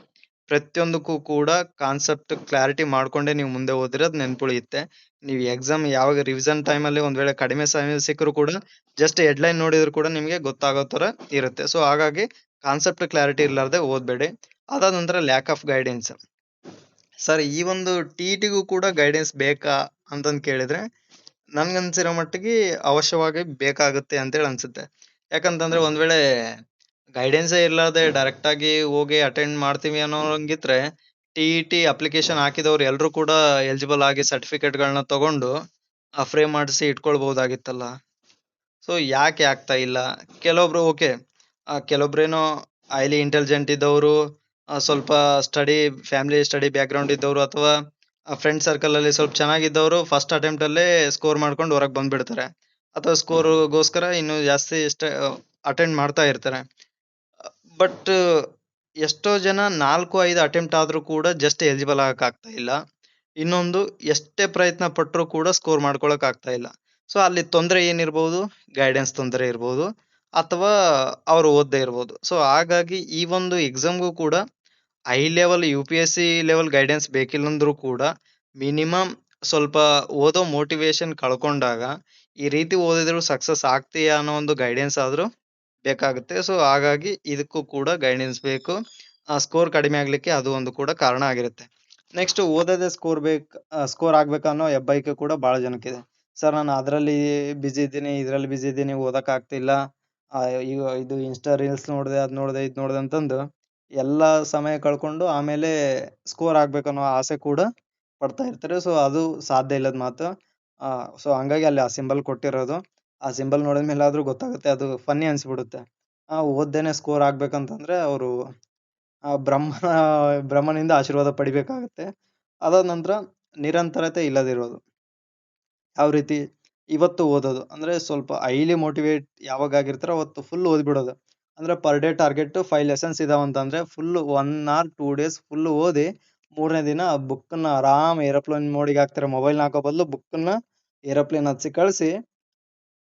ಪ್ರತಿಯೊಂದಕ್ಕೂ ಕೂಡ ಕಾನ್ಸೆಪ್ಟ್ ಕ್ಲಾರಿಟಿ ಮಾಡ್ಕೊಂಡೆ ನೀವು ಮುಂದೆ ಓದಿದ್ರೆ ಅದು ನೆನ್ಪುಳಿಯುತ್ತೆ. ನೀವು ಎಕ್ಸಾಮ್ ಯಾವಾಗ ರಿವಿಷನ್ ಟೈಮಲ್ಲಿ ಒಂದ್ ವೇಳೆ ಕಡಿಮೆ ಸಮಯ ಸಿಕ್ಕರೂ ಕೂಡ ಜಸ್ಟ್ ಹೆಡ್ಲೈನ್ ನೋಡಿದ್ರು ಕೂಡ ನಿಮಗೆ ಗೊತ್ತಾಗೋ ತರ ಇರುತ್ತೆ. ಸೊ ಹಾಗಾಗಿ ಕಾನ್ಸೆಪ್ಟ್ ಕ್ಲಾರಿಟಿ ಇರ್ಲಾರ್ದೆ ಓದ್ಬೇಡಿ. ಅದಾದ ನಂತರ ಲ್ಯಾಕ್ ಆಫ್ ಗೈಡೆನ್ಸ್. ಸರ್ ಈ ಒಂದು ಟಿಟಿಗೂ ಕೂಡ ಗೈಡೆನ್ಸ್ ಬೇಕಾ ಅಂತಂದ್ ಕೇಳಿದ್ರೆ ನನ್ಗನ್ಸಿರೋ ಮಟ್ಟಿಗೆ ಅವಶ್ಯವಾಗಿ ಬೇಕಾಗುತ್ತೆ ಅಂತೇಳಿ ಅನ್ಸುತ್ತೆ. ಯಾಕಂತಂದ್ರೆ ಒಂದ್ ವೇಳೆ ಗೈಡೆನ್ಸೇ ಇರ್ಲಾರ್ದೆ ಡೈರೆಕ್ಟ್ ಆಗಿ ಹೋಗಿ ಅಟೆಂಡ್ ಮಾಡ್ತೀವಿ ಅನ್ನೋಂಗಿದ್ರೆ ಟಿಇಟಿ ಅಪ್ಲಿಕೇಶನ್ ಹಾಕಿದವ್ರು ಎಲ್ರು ಕೂಡ ಎಲಿಜಿಬಲ್ ಆಗಿ ಸರ್ಟಿಫಿಕೇಟ್ಗಳನ್ನ ತಗೊಂಡು ಫ್ರೇಮ್ ಮಾಡಿಸಿ ಇಟ್ಕೊಳ್ಬಹುದಾಗಿತ್ತಲ್ಲ. ಸೊ ಯಾಕೆ ಆಗ್ತಾ ಇಲ್ಲ? ಕೆಲವೊಬ್ರು ಓಕೆ, ಕೆಲವೊಬ್ರೇನೋ ಹೈಲಿ ಇಂಟೆಲಿಜೆಂಟ್ ಇದ್ದವರು, ಸ್ವಲ್ಪ ಫ್ಯಾಮಿಲಿ ಸ್ಟಡಿ ಬ್ಯಾಕ್ ಗ್ರೌಂಡ್ ಇದ್ದವರು ಅಥವಾ ಫ್ರೆಂಡ್ ಸರ್ಕಲ್ ಅಲ್ಲಿ ಸ್ವಲ್ಪ ಚೆನ್ನಾಗಿದ್ದವರು ಫಸ್ಟ್ ಅಟೆಂಪ್ಟ್ ಅಲ್ಲೇ ಸ್ಕೋರ್ ಮಾಡ್ಕೊಂಡು ಹೊರಗೆ ಬಂದ್ಬಿಡ್ತಾರೆ. ಅಥವಾ ಸ್ಕೋರ್ಗೋಸ್ಕರ ಇನ್ನು ಜಾಸ್ತಿ ಅಟೆಂಡ್ ಮಾಡ್ತಾ ಇರ್ತಾರೆ. ಬಟ್ ಎಷ್ಟೋ ಜನ 4-5 ಅಟೆಂಪ್ಟ್ ಆದ್ರೂ ಕೂಡ ಜಸ್ಟ್ ಎಲಿಜಿಬಲ್ ಆಗಕ್ ಆಗ್ತಾ ಇಲ್ಲ. ಇನ್ನೊಂದು ಎಷ್ಟೇ ಪ್ರಯತ್ನ ಪಟ್ಟರು ಕೂಡ ಸ್ಕೋರ್ ಮಾಡ್ಕೊಳಕ್ ಆಗ್ತಾ ಇಲ್ಲ. ಸೊ ಅಲ್ಲಿ ತೊಂದರೆ ಏನಿರ್ಬೋದು? ಗೈಡೆನ್ಸ್ ತೊಂದರೆ ಇರ್ಬೋದು ಅಥವಾ ಅವ್ರು ಓದದೇ ಇರ್ಬೋದು. ಸೊ ಹಾಗಾಗಿ ಈ ಒಂದು ಎಕ್ಸಾಮ್ಗೂ ಕೂಡ high level UPSC level guidance ಬೇಕಿಲ್ಲಂದ್ರೂ ಕೂಡ ಮಿನಿಮಮ್ ಸ್ವಲ್ಪ ಓದೋ ಮೋಟಿವೇಶನ್ ಕಳ್ಕೊಂಡಾಗ ಈ ರೀತಿ ಓದಿದ್ರು ಸಕ್ಸಸ್ ಆಗ್ತೀಯಾ ಅನ್ನೋ ಒಂದು ಗೈಡೆನ್ಸ್ ಆದ್ರೂ ಬೇಕಾಗುತ್ತೆ. ಸೊ ಹಾಗಾಗಿ ಇದಕ್ಕೂ ಕೂಡ ಗೈಡೆನ್ಸ್ ಬೇಕು. ಸ್ಕೋರ್ ಕಡಿಮೆ ಆಗ್ಲಿಕ್ಕೆ ಅದು ಒಂದು ಕೂಡ ಕಾರಣ ಆಗಿರುತ್ತೆ. ನೆಕ್ಸ್ಟ್ ಓದೋದೇ ಸ್ಕೋರ್ ಆಗ್ಬೇಕನ್ನೋ ಹೆಬ್ಬಯಕೆ ಕೂಡ ಬಹಳ ಜನಕ್ಕಿದೆ. ಸರ್ ನಾನು ಅದರಲ್ಲಿ ಬಿಸಿ ಇದ್ದೀನಿ, ಇದ್ರಲ್ಲಿ ಬಿಸಿ ಇದ್ದೀನಿ, ಓದಕ್ ಆಗ್ತಿಲ್ಲ, ಈಗ ಇದು ಇನ್ಸ್ಟಾ ರೀಲ್ಸ್ ನೋಡಿದೆ, ಅದ್ ನೋಡಿದೆ, ಇದ್ ನೋಡಿದೆ ಅಂತಂದು ಎಲ್ಲ ಸಮಯ ಕಳ್ಕೊಂಡು ಆಮೇಲೆ ಸ್ಕೋರ್ ಆಗ್ಬೇಕನ್ನೋ ಆಸೆ ಕೂಡ ಪಡ್ತಾ ಇರ್ತಾರೆ. ಸೊ ಅದು ಸಾಧ್ಯ ಇಲ್ಲದ ಮಾತು. ಸೊ ಹಂಗಾಗಿ ಅಲ್ಲಿ ಆ ಸಿಂಬಲ್ ಕೊಟ್ಟಿರೋದು. ಆ ಸಿಂಬಲ್ ನೋಡಿದ್ಮೇಲೆ ಆದ್ರೂ ಗೊತ್ತಾಗುತ್ತೆ, ಅದು ಫನ್ನಿ ಅನ್ಸ್ಬಿಡುತ್ತೆ. ಓದ್ದೇನೆ ಸ್ಕೋರ್ ಆಗ್ಬೇಕಂತಂದ್ರೆ ಅವರು ಬ್ರಹ್ಮನಿಂದ ಆಶೀರ್ವಾದ ಪಡಿಬೇಕಾಗತ್ತೆ. ಅದಾದ ನಂತರ ನಿರಂತರತೆ ಇಲ್ಲದಿರೋದು. ಯಾವ ರೀತಿ? ಇವತ್ತು ಓದೋದು ಅಂದ್ರೆ ಸ್ವಲ್ಪ ಹೈಲಿ ಮೋಟಿವೇಟ್ ಯಾವಾಗ ಆಗಿರ್ತಾರೋ ಅವತ್ತು ಫುಲ್ ಓದ್ಬಿಡೋದು. ಅಂದ್ರೆ ಪರ್ ಡೇ ಟಾರ್ಗೆಟ್ 5 ಲೆಸನ್ಸ್ ಇದಾವಂತಂದ್ರೆ ಫುಲ್ 1 hour 2 days ಫುಲ್ ಓದಿ 3ನೇ ದಿನ ಬುಕ್ನ ಆರಾಮ್ ಏರೋಪ್ಲೇನ್ ಮೋಡಿಗೆ ಹಾಕ್ತಾರೆ. ಮೊಬೈಲ್ ಹಾಕೋ ಬದಲು ಬುಕ್ನ ಏರೋಪ್ಲೇನ್ ಹತ್ಸಿ ಕಳಿಸಿ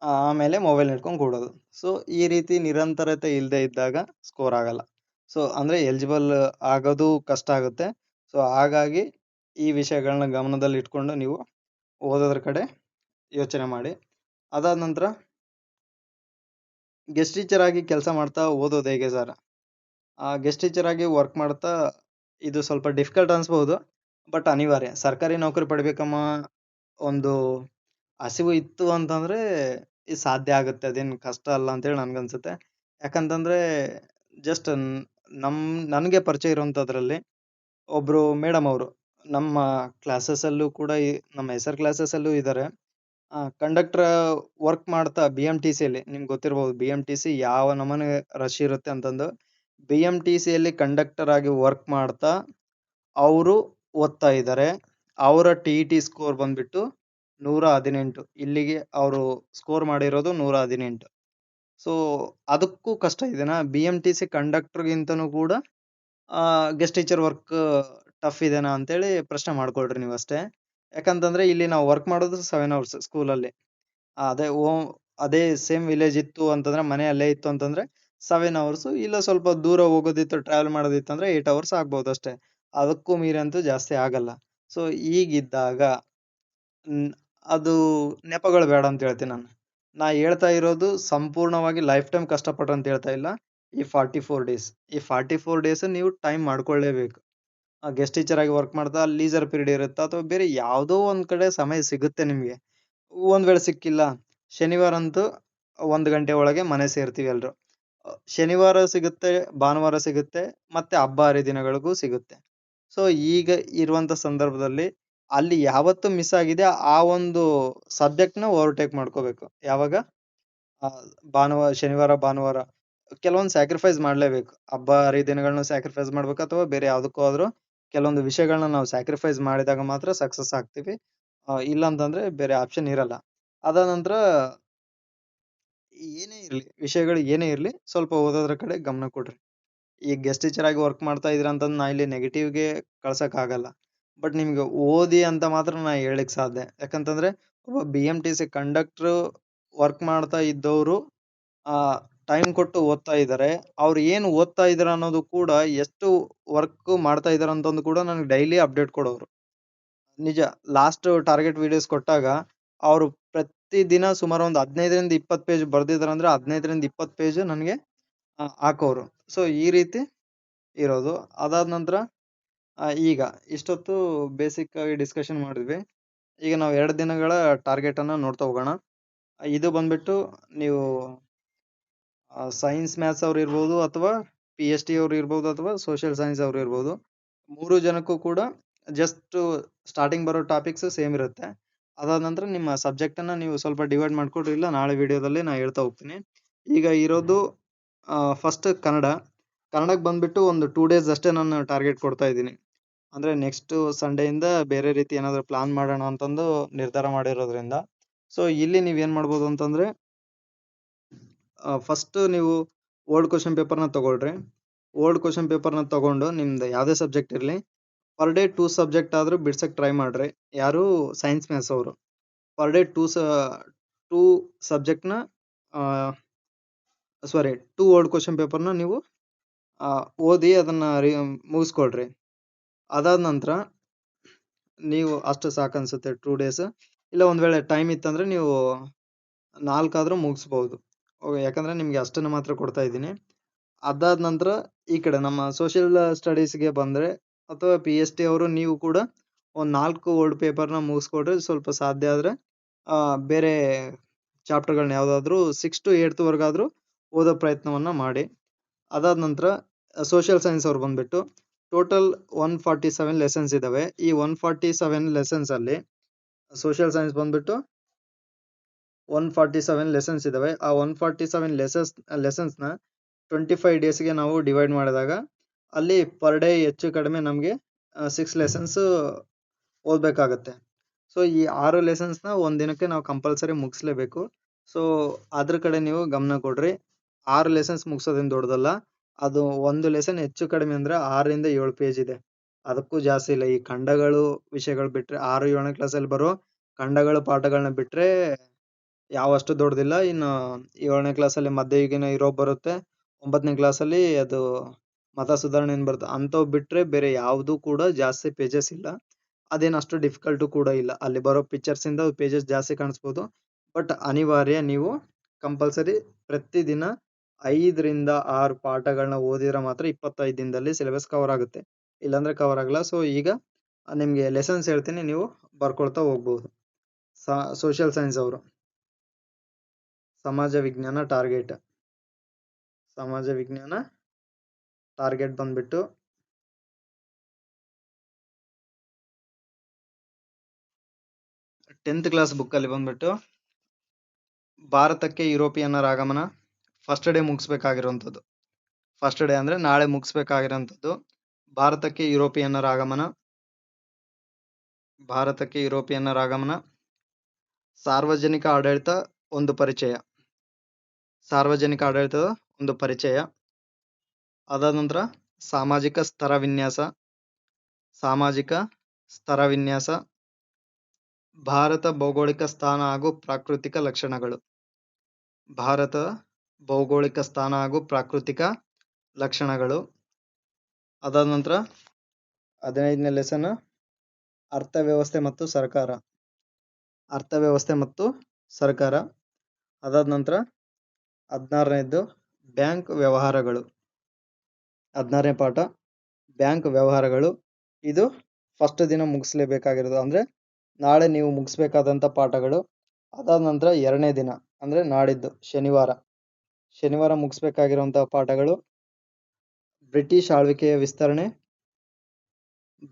ಆಮೇಲೆ ಮೊಬೈಲ್ ಹಿಡ್ಕೊಂಡು ಕೂಡೋದು. ಸೊ ಈ ರೀತಿ ನಿರಂತರತೆ ಇಲ್ಲದೆ ಇದ್ದಾಗ ಸ್ಕೋರ್ ಆಗಲ್ಲ. ಸೊ ಅಂದ್ರೆ ಎಲಿಜಿಬಲ್ ಆಗೋದು ಕಷ್ಟ ಆಗುತ್ತೆ. ಸೊ ಹಾಗಾಗಿ ಈ ವಿಷಯಗಳನ್ನ ಗಮನದಲ್ಲಿ ಇಟ್ಕೊಂಡು ನೀವು ಓದೋದ್ರ ಕಡೆ ಯೋಚನೆ ಮಾಡಿ. ಅದಾದ ನಂತರ ಗೆಸ್ಟ್ ಟೀಚರ್ ಆಗಿ ಕೆಲಸ ಮಾಡ್ತಾ ಓದೋದು ಹೇಗೆ ಸರ್? ಗೆಸ್ಟ್ ಟೀಚರ್ ಆಗಿ ವರ್ಕ್ ಮಾಡ್ತಾ ಇದು ಸ್ವಲ್ಪ ಡಿಫಿಕಲ್ಟ್ ಅನ್ಸ್ಬಹುದು, ಬಟ್ ಅನಿವಾರ್ಯ. ಸರ್ಕಾರಿ ನೌಕರಿ ಪಡಿಬೇಕಮ್ಮ ಒಂದು ಹಸಿವು ಇತ್ತು ಅಂತಂದ್ರೆ ಇದು ಸಾಧ್ಯ ಆಗುತ್ತೆ. ಅದೇನು ಕಷ್ಟ ಅಲ್ಲ ಅಂತೇಳಿ ನನ್ಗನ್ಸುತ್ತೆ. ಯಾಕಂತಂದ್ರೆ ಜಸ್ಟ್ ನನಗೆ ಪರಿಚಯ ಇರುವಂತದ್ರಲ್ಲಿ ಒಬ್ರು ಮೇಡಮ್ ಅವರು ನಮ್ಮ ಕ್ಲಾಸಸ್ ಅಲ್ಲೂ ಕೂಡ ನಮ್ಮ ಹೆಸರು ಕ್ಲಾಸಸ್ ಅಲ್ಲೂ ಇದ್ದಾರೆ. ಕಂಡಕ್ಟರ್ ವರ್ಕ್ ಮಾಡ್ತಾ BMTC ಅಲ್ಲಿ ನಿಮ್ಗೆ ಗೊತ್ತಿರಬಹುದು, BMTC ಯಾವ ನಮೂನೆ ರಶ್ ಇರುತ್ತೆ ಅಂತಂದು. BMTC ಅಲ್ಲಿ ಕಂಡಕ್ಟರ್ ಆಗಿ ವರ್ಕ್ ಮಾಡ್ತಾ ಅವರು ಓದ್ತಾ ಇದ್ದಾರೆ. ಅವರ TET ಸ್ಕೋರ್ ಬಂದ್ಬಿಟ್ಟು 118 ಇಲ್ಲಿಗೆ ಅವರು ಸ್ಕೋರ್ ಮಾಡಿರೋದು 118. ಸೊ ಅದಕ್ಕೂ ಕಷ್ಟ ಇದೆನಾ? BMTC ಕಂಡಕ್ಟರ್ಗಿಂತನೂ ಕೂಡ ಗೆಸ್ಟ್ ಟೀಚರ್ ವರ್ಕ್ ಟಫ್ ಇದೆನಾ ಅಂತೇಳಿ ಪ್ರಶ್ನೆ ಮಾಡ್ಕೊಳ್ರಿ ನೀವು ಅಷ್ಟೇ. ಯಾಕಂತಂದ್ರೆ ಇಲ್ಲಿ ನಾವು ವರ್ಕ್ ಮಾಡೋದು 7 ಅವರ್ಸ್ ಸ್ಕೂಲಲ್ಲಿ. ಅದೇ ಅದೇ ಸೇಮ್ ವಿಲೇಜ್ ಇತ್ತು ಅಂತಂದ್ರೆ, ಮನೆ ಅಲ್ಲೇ ಇತ್ತು ಅಂತಂದ್ರೆ 7 ಅವರ್ಸ್, ಇಲ್ಲ ಸ್ವಲ್ಪ ದೂರ ಹೋಗೋದಿತ್ತು, ಟ್ರಾವೆಲ್ ಮಾಡೋದಿತ್ತು ಅಂದ್ರೆ 8 ಅವರ್ಸ್ ಆಗ್ಬೋದು ಅಷ್ಟೇ. ಅದಕ್ಕೂ ಮೀರಿ ಅಂತೂ ಜಾಸ್ತಿ ಆಗಲ್ಲ. ಸೊ ಈಗಿದ್ದಾಗ ಅದು ನೆಪಗಳು ಬೇಡ ಅಂತ ಹೇಳ್ತೀನಿ ನಾನು. ನಾ ಹೇಳ್ತಾ ಇರೋದು ಸಂಪೂರ್ಣವಾಗಿ ಲೈಫ್ ಟೈಮ್ ಕಷ್ಟಪಟ್ರು ಅಂತ ಹೇಳ್ತಾ ಇಲ್ಲ. ಈ 44 ಡೇಸ್, ಈ 44 ಡೇಸ್ ನೀವು ಟೈಮ್ ಮಾಡ್ಕೊಳ್ಳೇಬೇಕು. ಗೆಸ್ಟ್ ಟೀಚರ್ ಆಗಿ ವರ್ಕ್ ಮಾಡ್ತಾ ಲೀಸರ್ ಪೀರಿಯಡ್ ಇರುತ್ತಾ, ಅಥವಾ ಬೇರೆ ಯಾವುದೋ ಒಂದ್ ಕಡೆ ಸಮಯ ಸಿಗುತ್ತೆ ನಿಮ್ಗೆ. ಒಂದ್ ವೇಳೆ ಸಿಕ್ಕಿಲ್ಲ, ಶನಿವಾರ ಅಂತೂ 1 ಗಂಟೆ ಒಳಗೆ ಮನೆ ಸೇರ್ತೀವಿ ಎಲ್ರು. ಶನಿವಾರ ಸಿಗುತ್ತೆ, ಭಾನುವಾರ ಸಿಗುತ್ತೆ, ಮತ್ತೆ ಹಬ್ಬ ಹರಿದಿನಗಳಿಗೂ ಸಿಗುತ್ತೆ. ಸೊ ಈಗ ಇರುವಂತ ಸಂದರ್ಭದಲ್ಲಿ ಅಲ್ಲಿ ಯಾವತ್ತು ಮಿಸ್ ಆಗಿದೆ ಆ ಒಂದು ಸಬ್ಜೆಕ್ಟ್‌ನ ಓವರ್‌ಟೇಕ್ ಮಾಡ್ಕೋಬೇಕು. ಯಾವಾಗ? ಶನಿವಾರ, ಭಾನುವಾರ ಕೆಲವೊಂದು ಸ್ಯಾಕ್ರಿಫೈಸ್ ಮಾಡ್ಲೇಬೇಕು. ಹಬ್ಬ ಹರಿದಿನಗಳನ್ನ ಸ್ಯಾಕ್ರಿಫೈಸ್ ಮಾಡ್ಬೇಕು, ಅಥವಾ ಬೇರೆ ಯಾವುದಕ್ಕೂ ಆದ್ರೂ ಕೆಲವೊಂದು ವಿಷಯಗಳನ್ನ ನಾವು ಸ್ಯಾಕ್ರಿಫೈಸ್ ಮಾಡಿದಾಗ ಮಾತ್ರ ಸಕ್ಸಸ್ ಆಗ್ತೀವಿ. ಇಲ್ಲ ಅಂತಂದ್ರೆ ಬೇರೆ ಆಪ್ಷನ್ ಇರಲ್ಲ. ಅದಾದ ನಂತರ ಏನೇ ಇರ್ಲಿ, ವಿಷಯಗಳು ಏನೇ ಇರ್ಲಿ, ಸ್ವಲ್ಪ ಓದೋದ್ರ ಕಡೆ ಗಮನ ಕೊಡ್ರಿ. ಈಗ ಗೆಸ್ಟ್ ಟೀಚರ್ ಆಗಿ ವರ್ಕ್ ಮಾಡ್ತಾ ಇದೀರ ಅಂತಂದ್ ನಾ ಇಲ್ಲಿ ನೆಗೆಟಿವ್‌ಗೆ ಕಳ್ಸಕ್ಕಾಗಲ್ಲ. ಬಟ್ ನಿಮ್ಗೆ ಓದಿ ಅಂತ ಮಾತ್ರ ನಾ ಹೇಳಿಕ್ ಸಾಧ್ಯ. ಯಾಕಂತಂದ್ರೆ ಒಬ್ಬ BMTC ಕಂಡಕ್ಟರ್ ವರ್ಕ್ ಮಾಡ್ತಾ ಇದ್ದವ್ರು ಟೈಮ್ ಕೊಟ್ಟು ಓದ್ತಾ ಇದಾರೆ. ಅವ್ರು ಏನು ಓದ್ತಾ ಇದಾರೆ ಅನ್ನೋದು ಕೂಡ, ಎಷ್ಟು ವರ್ಕ್ ಮಾಡ್ತಾ ಇದಾರೆ ಅಂತಂದು ಕೂಡ ನನಗೆ ಡೈಲಿ ಅಪ್ಡೇಟ್ ಕೊಡೋರು. ನಿಜ. ಲಾಸ್ಟ್ ಟಾರ್ಗೆಟ್ ವಿಡಿಯೋಸ್ ಕೊಟ್ಟಾಗ ಅವ್ರು ಪ್ರತಿದಿನ ಸುಮಾರು ಒಂದು 15ರಿಂದ 20 ಪೇಜ್ ಬರ್ದಿದಾರಂದ್ರೆ 15ರಿಂದ 20 ಪೇಜ್ ನನಗೆ ಹಾಕೋರು. ಸೊ ಈ ರೀತಿ ಇರೋದು. ಅದಾದ ನಂತರ ಈಗ ಇಷ್ಟೊತ್ತು ಬೇಸಿಕ್ ಆಗಿ ಡಿಸ್ಕಷನ್ ಮಾಡಿದ್ವಿ. ಈಗ ನಾವು 2 ದಿನಗಳ ಟಾರ್ಗೆಟ್ ಅನ್ನ ನೋಡ್ತಾ ಹೋಗೋಣ. ಇದು ಬಂದ್ಬಿಟ್ಟು ನೀವು ಸೈನ್ಸ್ ಮ್ಯಾಥ್ಸ್ ಅವ್ರು ಇರ್ಬೋದು, ಅಥವಾ PST ಅವ್ರು ಇರ್ಬೋದು, ಅಥವಾ ಸೋಷಿಯಲ್ ಸೈನ್ಸ್ ಅವ್ರು ಇರ್ಬೋದು. 3 ಜನಕ್ಕೂ ಕೂಡ ಜಸ್ಟ್ ಸ್ಟಾರ್ಟಿಂಗ್ ಬರೋ ಟಾಪಿಕ್ಸ್ ಸೇಮ್ ಇರುತ್ತೆ. ಅದಾದ ನಂತರ ನಿಮ್ಮ ಸಬ್ಜೆಕ್ಟ್ ಅನ್ನ ನೀವು ಸ್ವಲ್ಪ ಡಿವೈಡ್ ಮಾಡ್ಕೊಡ್ರಿ, ಇಲ್ಲ ನಾಳೆ ವಿಡಿಯೋದಲ್ಲಿ ನಾ ಹೇಳ್ತಾ ಹೋಗ್ತೀನಿ. ಈಗ ಇರೋದು ಫಸ್ಟ್ ಕನ್ನಡ. ಕನ್ನಡಕ್ಕೆ ಬಂದ್ಬಿಟ್ಟು ಒಂದು 2 ಡೇಸ್ ಅಷ್ಟೇ ನಾನು ಟಾರ್ಗೆಟ್ ಕೊಡ್ತಾ ಇದ್ದೀನಿ. ಅಂದ್ರೆ ನೆಕ್ಸ್ಟ್ ಸಂಡೇಯಿಂದ ಬೇರೆ ರೀತಿ ಏನಾದ್ರು ಪ್ಲಾನ್ ಮಾಡೋಣ ಅಂತಂದು ನಿರ್ಧಾರ ಮಾಡಿರೋದ್ರಿಂದ. ಸೊ ಇಲ್ಲಿ ನೀವೇನ್ ಮಾಡ್ಬೋದು ಅಂತಂದ್ರೆ, ಫಸ್ಟ್ ನೀವು ಓಲ್ಡ್ ಕ್ವಶನ್ ಪೇಪರ್ನ ತಗೊಳ್ರಿ. ಓಲ್ಡ್ ಕ್ವಶನ್ ಪೇಪರ್ನ ತಗೊಂಡು ನಿಮ್ದು ಯಾವುದೇ ಸಬ್ಜೆಕ್ಟ್ ಇರಲಿ, ಪರ್ ಡೇ 2 ಸಬ್ಜೆಕ್ಟ್ ಆದ್ರೂ ಬಿಡ್ಸಕ್ ಟ್ರೈ ಮಾಡ್ರಿ. ಯಾರು? ಸೈನ್ಸ್ ಮ್ಯಾಥ್ಸ್ ಅವರು. ಪರ್ ಡೇ 2 ಸಬ್ಜೆಕ್ಟ್ನ ಸಾರಿ 2 ಓಲ್ಡ್ ಕ್ವಶನ್ ಪೇಪರ್ನ ನೀವು ಓದಿ ಅದನ್ನ ಮುಗಿಸ್ಕೊಳ್ರಿ. ಅದಾದ ನಂತರ ನೀವು ಅಷ್ಟು ಸಾಕನ್ಸುತ್ತೆ 2 ಡೇಸ್. ಇಲ್ಲ ಒಂದ್ ವೇಳೆ ಟೈಮ್ ಇತ್ತಂದ್ರೆ ನೀವು 4 ಆದ್ರೂ ಮುಗಿಸ್ಬೋದು. ಯಾಕಂದ್ರೆ ನಿಮ್ಗೆ ಅಷ್ಟನ್ನ ಮಾತ್ರ ಕೊಡ್ತಾ ಇದ್ದೀನಿ. ಅದಾದ ನಂತರ ಈ ಕಡೆ ನಮ್ಮ ಸೋಷಿಯಲ್ ಸ್ಟಡೀಸ್ಗೆ ಬಂದ್ರೆ, ಅಥವಾ PST ಅವರು, ನೀವು ಕೂಡ ಒಂದ್ 4 ಓಲ್ಡ್ ಪೇಪರ್ನ ಮುಗಿಸ್ಕೊಡ್ರಿ. ಸ್ವಲ್ಪ ಸಾಧ್ಯ ಆದ್ರೆ ಬೇರೆ ಚಾಪ್ಟರ್ಗಳನ್ನ ಯಾವ್ದಾದ್ರು 6 to 8th ವರ್ಗಾದ್ರೂ ಓದೋ ಪ್ರಯತ್ನವನ್ನ ಮಾಡಿ. ಅದಾದ ನಂತರ ಸೋಷಿಯಲ್ ಸೈನ್ಸ್ ಅವ್ರು ಬಂದ್ಬಿಟ್ಟು ಟೋಟಲ್ 147 ಲೆಸನ್ಸ್ ಇದಾವೆ. ಈ 147 ಲೆಸನ್ಸ್ ಅಲ್ಲಿ ಸೋಷಿಯಲ್ ಸೈನ್ಸ್ ಬಂದ್ಬಿಟ್ಟು 147 ಲೆಸನ್ಸ್ ಇದಾವೆ. ಆ 147 ಲೆಸನ್ಸ್ ನ 25 ಡೇಸ್ಗೆ ನಾವು ಡಿವೈಡ್ ಮಾಡಿದಾಗ ಅಲ್ಲಿ ಪರ್ ಡೇ ಹೆಚ್ಚು ಕಡಿಮೆ ನಮಗೆ 6 ಲೆಸನ್ಸ್ ಓದ್ಬೇಕಾಗತ್ತೆ. ಸೊ ಈ 6 ಲೆಸನ್ಸ್ ನ ಒಂದ್ ದಿನಕ್ಕೆ ನಾವು ಕಂಪಲ್ಸರಿ ಮುಗಿಸ್ಲೇಬೇಕು. ಸೊ ಅದ್ರ ಕಡೆ ನೀವು ಗಮನ ಕೊಡ್ರಿ. 6 ಲೆಸನ್ಸ್ ಮುಗಿಸೋದೇನು ದೊಡ್ಡದಲ್ಲ. ಅದು ಒಂದು ಲೆಸನ್ ಹೆಚ್ಚು ಕಡಿಮೆ ಅಂದ್ರೆ 6ರಿಂದ 7 ಪೇಜ್ ಇದೆ. ಅದಕ್ಕೂ ಜಾಸ್ತಿ ಇಲ್ಲ. ಈ ಖಂಡಗಳು ವಿಷಯಗಳು ಬಿಟ್ರೆ, 6, 7ನೇ ಕ್ಲಾಸಲ್ಲಿ ಬರೋ ಖಂಡಗಳು ಪಾಠಗಳನ್ನ ಬಿಟ್ರೆ ಯಾವಷ್ಟು ದೊಡ್ಡದಿಲ್ಲ. ಇನ್ನು 7ನೇ ಕ್ಲಾಸಲ್ಲಿ ಮಧ್ಯಯುಗೀನ ಯುರೋಪ್ ಬರುತ್ತೆ. 9ನೇ ಕ್ಲಾಸಲ್ಲಿ ಅದು ಮತ ಸುಧಾರಣೆ ಏನ್ ಬರುತ್ತೆ, ಅಂಥವು ಬಿಟ್ರೆ ಬೇರೆ ಯಾವುದು ಕೂಡ ಜಾಸ್ತಿ ಪೇಜಸ್ ಇಲ್ಲ. ಅದೇನು ಅಷ್ಟು ಡಿಫಿಕಲ್ಟು ಕೂಡ ಇಲ್ಲ. ಅಲ್ಲಿ ಬರೋ ಪಿಕ್ಚರ್ಸ್ ಇಂದ ಪೇಜಸ್ ಜಾಸ್ತಿ ಕಾಣಿಸ್ಬೋದು. ಬಟ್ ಅನಿವಾರ್ಯ ನೀವು ಕಂಪಲ್ಸರಿ ಪ್ರತಿದಿನ 5ರಿಂದ 6 ಪಾಠಗಳನ್ನ ಓದಿದ್ರೆ ಮಾತ್ರ 25 ದಿನದಲ್ಲಿ ಸಿಲೆಬಸ್ ಕವರ್ ಆಗುತ್ತೆ. ಇಲ್ಲಾಂದ್ರೆ ಕವರ್ ಆಗಲ್ಲ. ಸೊ ಈಗ ನಿಮ್ಗೆ ಲೆಸನ್ಸ್ ಹೇಳ್ತೀನಿ, ನೀವು ಬರ್ಕೊಳ್ತಾ ಹೋಗ್ಬೋದು. ಸೋಷಿಯಲ್ ಸೈನ್ಸ್ ಅವರು ಸಮಾಜ ವಿಜ್ಞಾನ ಟಾರ್ಗೆಟ್ ಬಂದ್ಬಿಟ್ಟು 10th ಕ್ಲಾಸ್ ಬುಕ್ ಅಲ್ಲಿ ಬಂದ್ಬಿಟ್ಟು ಭಾರತಕ್ಕೆ ಯುರೋಪಿಯನ್ನರ ಆಗಮನ ಫಸ್ಟ್ ಡೇ ಮುಗಿಸ್ಬೇಕಾಗಿರುವಂಥದ್ದು. ಫಸ್ಟ್ ಡೇ ಅಂದ್ರೆ ನಾಳೆ ಮುಗಿಸ್ಬೇಕಾಗಿರೋಂಥದ್ದು. ಭಾರತಕ್ಕೆ ಯುರೋಪಿಯನ್ನರ ಆಗಮನ ಸಾರ್ವಜನಿಕ ಆಡಳಿತ ಒಂದು ಪರಿಚಯ. ಸಾರ್ವಜನಿಕ ಆಡಳಿತದ ಒಂದು ಪರಿಚಯ. ಅದಾದ ನಂತರ ಸಾಮಾಜಿಕ ಸ್ತರ ವಿನ್ಯಾಸ. ಸಾಮಾಜಿಕ ಸ್ತರ ವಿನ್ಯಾಸ. ಭಾರತ ಭೌಗೋಳಿಕ ಸ್ಥಾನ ಹಾಗೂ ಪ್ರಾಕೃತಿಕ ಲಕ್ಷಣಗಳು. ಭಾರತ ಭೌಗೋಳಿಕ ಸ್ಥಾನ ಹಾಗೂ ಪ್ರಾಕೃತಿಕ ಲಕ್ಷಣಗಳು. ಅದಾದ ನಂತರ 15ನೇ ಲೆಸನ್ ಅರ್ಥವ್ಯವಸ್ಥೆ ಮತ್ತು ಸರ್ಕಾರ. ಅರ್ಥವ್ಯವಸ್ಥೆ ಮತ್ತು ಸರ್ಕಾರ. ಅದಾದ ನಂತರ 16ನೇದ್ದು ಬ್ಯಾಂಕ್ ವ್ಯವಹಾರಗಳು. 16ನೇ ಪಾಠ ಬ್ಯಾಂಕ್ ವ್ಯವಹಾರಗಳು. ಇದು ಫಸ್ಟ್ ದಿನ ಮುಗಿಸ್ಲೇಬೇಕಾಗಿರೋದು, ಅಂದರೆ ನಾಳೆ ನೀವು ಮುಗಿಸ್ಬೇಕಾದಂಥ ಪಾಠಗಳು. ಅದಾದ ನಂತರ 2ನೇ ದಿನ ಅಂದರೆ ನಾಡಿದ್ದು ಶನಿವಾರ ಮುಗಿಸ್ಬೇಕಾಗಿರುವಂಥ ಪಾಠಗಳು ಬ್ರಿಟಿಷ್ ಆಳ್ವಿಕೆಯ ವಿಸ್ತರಣೆ.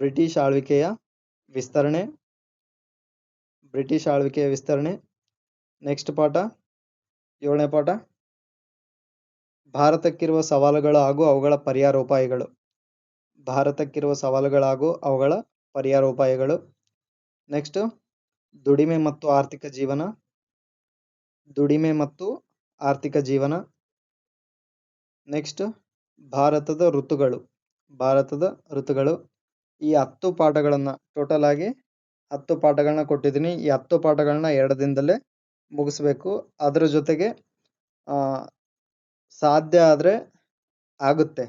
ಬ್ರಿಟಿಷ್ ಆಳ್ವಿಕೆಯ ವಿಸ್ತರಣೆ. ಬ್ರಿಟಿಷ್ ಆಳ್ವಿಕೆಯ ವಿಸ್ತರಣೆ. ನೆಕ್ಸ್ಟ್ ಪಾಠ 7ನೇ ಪಾಠ ಭಾರತಕ್ಕಿರುವ ಸವಾಲುಗಳು ಹಾಗೂ ಅವುಗಳ ಪರಿಹಾರೋಪಾಯಗಳು. ಭಾರತಕ್ಕಿರುವ ಸವಾಲುಗಳು ಹಾಗೂ ಅವುಗಳ ಪರಿಹಾರೋಪಾಯಗಳು. ನೆಕ್ಸ್ಟ್ ದುಡಿಮೆ ಮತ್ತು ಆರ್ಥಿಕ ಜೀವನ. ದುಡಿಮೆ ಮತ್ತು ಆರ್ಥಿಕ ಜೀವನ. ನೆಕ್ಸ್ಟ್ ಭಾರತದ ಋತುಗಳು. ಭಾರತದ ಋತುಗಳು. ಈ 10 ಪಾಠಗಳನ್ನು ಟೋಟಲ್ ಆಗಿ 10 ಪಾಠಗಳನ್ನ ಕೊಟ್ಟಿದ್ದೀನಿ. ಈ 10 ಪಾಠಗಳನ್ನ 2 ದಿನದಲ್ಲೇ ಮುಗಿಸ್ಬೇಕು. ಅದರ ಜೊತೆಗೆ ಸಾಧ್ಯ ಆದರೆ ಆಗುತ್ತೆ,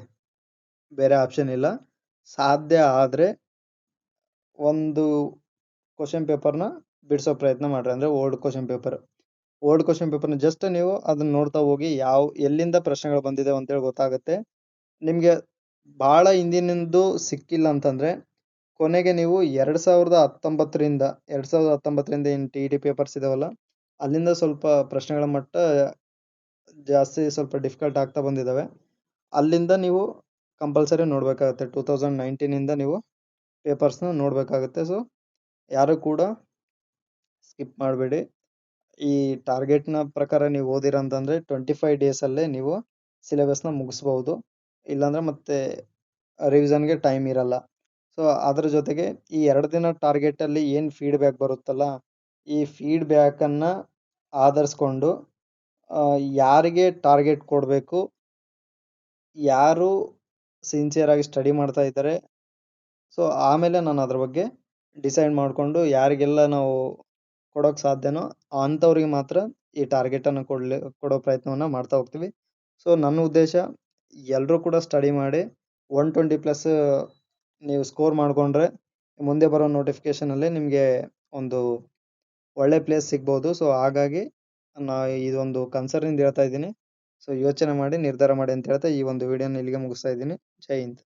ಬೇರೆ ಆಪ್ಷನ್ ಇಲ್ಲ. ಸಾಧ್ಯ ಆದರೆ ಒಂದು ಕ್ವಶನ್ ಪೇಪರ್ನ ಬಿಡಿಸೋ ಪ್ರಯತ್ನ ಮಾಡ್ರಿ, ಅಂದರೆ ಓಲ್ಡ್ ಕ್ವಶನ್ ಪೇಪರ್ನ ಜಸ್ಟ್ ನೀವು ಅದನ್ನ ನೋಡ್ತಾ ಹೋಗಿ ಎಲ್ಲಿಂದ ಪ್ರಶ್ನೆಗಳು ಬಂದಿದೆ ಅಂತೇಳಿ ಗೊತ್ತಾಗುತ್ತೆ. ನಿಮಗೆ ಭಾಳ ಹಿಂದಿನಿಂದು ಸಿಕ್ಕಿಲ್ಲ ಅಂತಂದರೆ ಕೊನೆಗೆ ನೀವು 2019ರಿಂದ ಏನು TET ಪೇಪರ್ಸ್ ಇದಾವಲ್ಲ, ಅಲ್ಲಿಂದ ಸ್ವಲ್ಪ ಪ್ರಶ್ನೆಗಳ ಮಟ್ಟ ಜಾಸ್ತಿ ಸ್ವಲ್ಪ ಡಿಫಿಕಲ್ಟ್ ಆಗ್ತಾ ಬಂದಿದ್ದಾವೆ. ಅಲ್ಲಿಂದ ನೀವು ಕಂಪಲ್ಸರಿ ನೋಡಬೇಕಾಗುತ್ತೆ. 2019ಇಂದ ನೀವು ಪೇಪರ್ಸ್ನ ನೋಡಬೇಕಾಗುತ್ತೆ. ಸೊ ಯಾರು ಕೂಡ ಸ್ಕಿಪ್ ಮಾಡಬೇಡಿ. ಈ ಟಾರ್ಗೆಟ್ನ ಪ್ರಕಾರ ನೀವು ಓದಿರಂತಂದರೆ 25 ಡೇಸಲ್ಲೇ ನೀವು ಸಿಲೆಬಸ್ನ ಮುಗಿಸ್ಬೋದು. ಇಲ್ಲಾಂದರೆ ಮತ್ತೆ ರಿವಿಷನ್ಗೆ ಟೈಮ್ ಇರಲ್ಲ. ಸೊ ಅದರ ಜೊತೆಗೆ ಈ 2 ದಿನ ಟಾರ್ಗೆಟಲ್ಲಿ ಏನು ಫೀಡ್ಬ್ಯಾಕ್ ಬರುತ್ತಲ್ಲ, ಈ ಫೀಡ್ಬ್ಯಾಕನ್ನು ಆಧರಿಸ್ಕೊಂಡು ಯಾರಿಗೆ ಟಾರ್ಗೆಟ್ ಕೊಡಬೇಕು, ಯಾರು ಸಿನ್ಸಿಯರಾಗಿ ಸ್ಟಡಿ ಮಾಡ್ತಾ ಇದ್ದಾರೆ, ಸೊ ಆಮೇಲೆ ನಾನು ಅದ್ರ ಬಗ್ಗೆ ಡಿಸೈಡ್ ಮಾಡಿಕೊಂಡು ಯಾರಿಗೆಲ್ಲ ನಾವು ಕೊಡೋಕ್ಕೆ ಸಾಧ್ಯನೋ ಅಂಥವ್ರಿಗೆ ಮಾತ್ರ ಈ ಟಾರ್ಗೆಟನ್ನು ಕೊಡೋ ಪ್ರಯತ್ನವನ್ನು ಮಾಡ್ತಾ ಹೋಗ್ತೀವಿ. ಸೊ ನನ್ನ ಉದ್ದೇಶ ಎಲ್ಲರೂ ಕೂಡ ಸ್ಟಡಿ ಮಾಡಿ 120+ ನೀವು ಸ್ಕೋರ್ ಮಾಡಿಕೊಂಡ್ರೆ ಮುಂದೆ ಬರೋ ನೋಟಿಫಿಕೇಷನಲ್ಲಿ ನಿಮಗೆ ಒಂದು ಒಳ್ಳೆ ಪ್ಲೇಸ್ ಸಿಗ್ಬೋದು. ಸೊ ಹಾಗಾಗಿ ಇದೊಂದು ಕನ್ಸರ್ನಿಂದ ಹೇಳ್ತಾ ಇದ್ದೀನಿ. ಸೊ ಯೋಚನೆ ಮಾಡಿ ನಿರ್ಧಾರ ಮಾಡಿ ಅಂತ ಹೇಳ್ತಾ ಈ ಒಂದು ವಿಡಿಯೋನ ಇಲ್ಲಿಗೆ ಮುಗಿಸ್ತಾ ಇದ್ದೀನಿ. ಜೈ ಹಿಂದ್.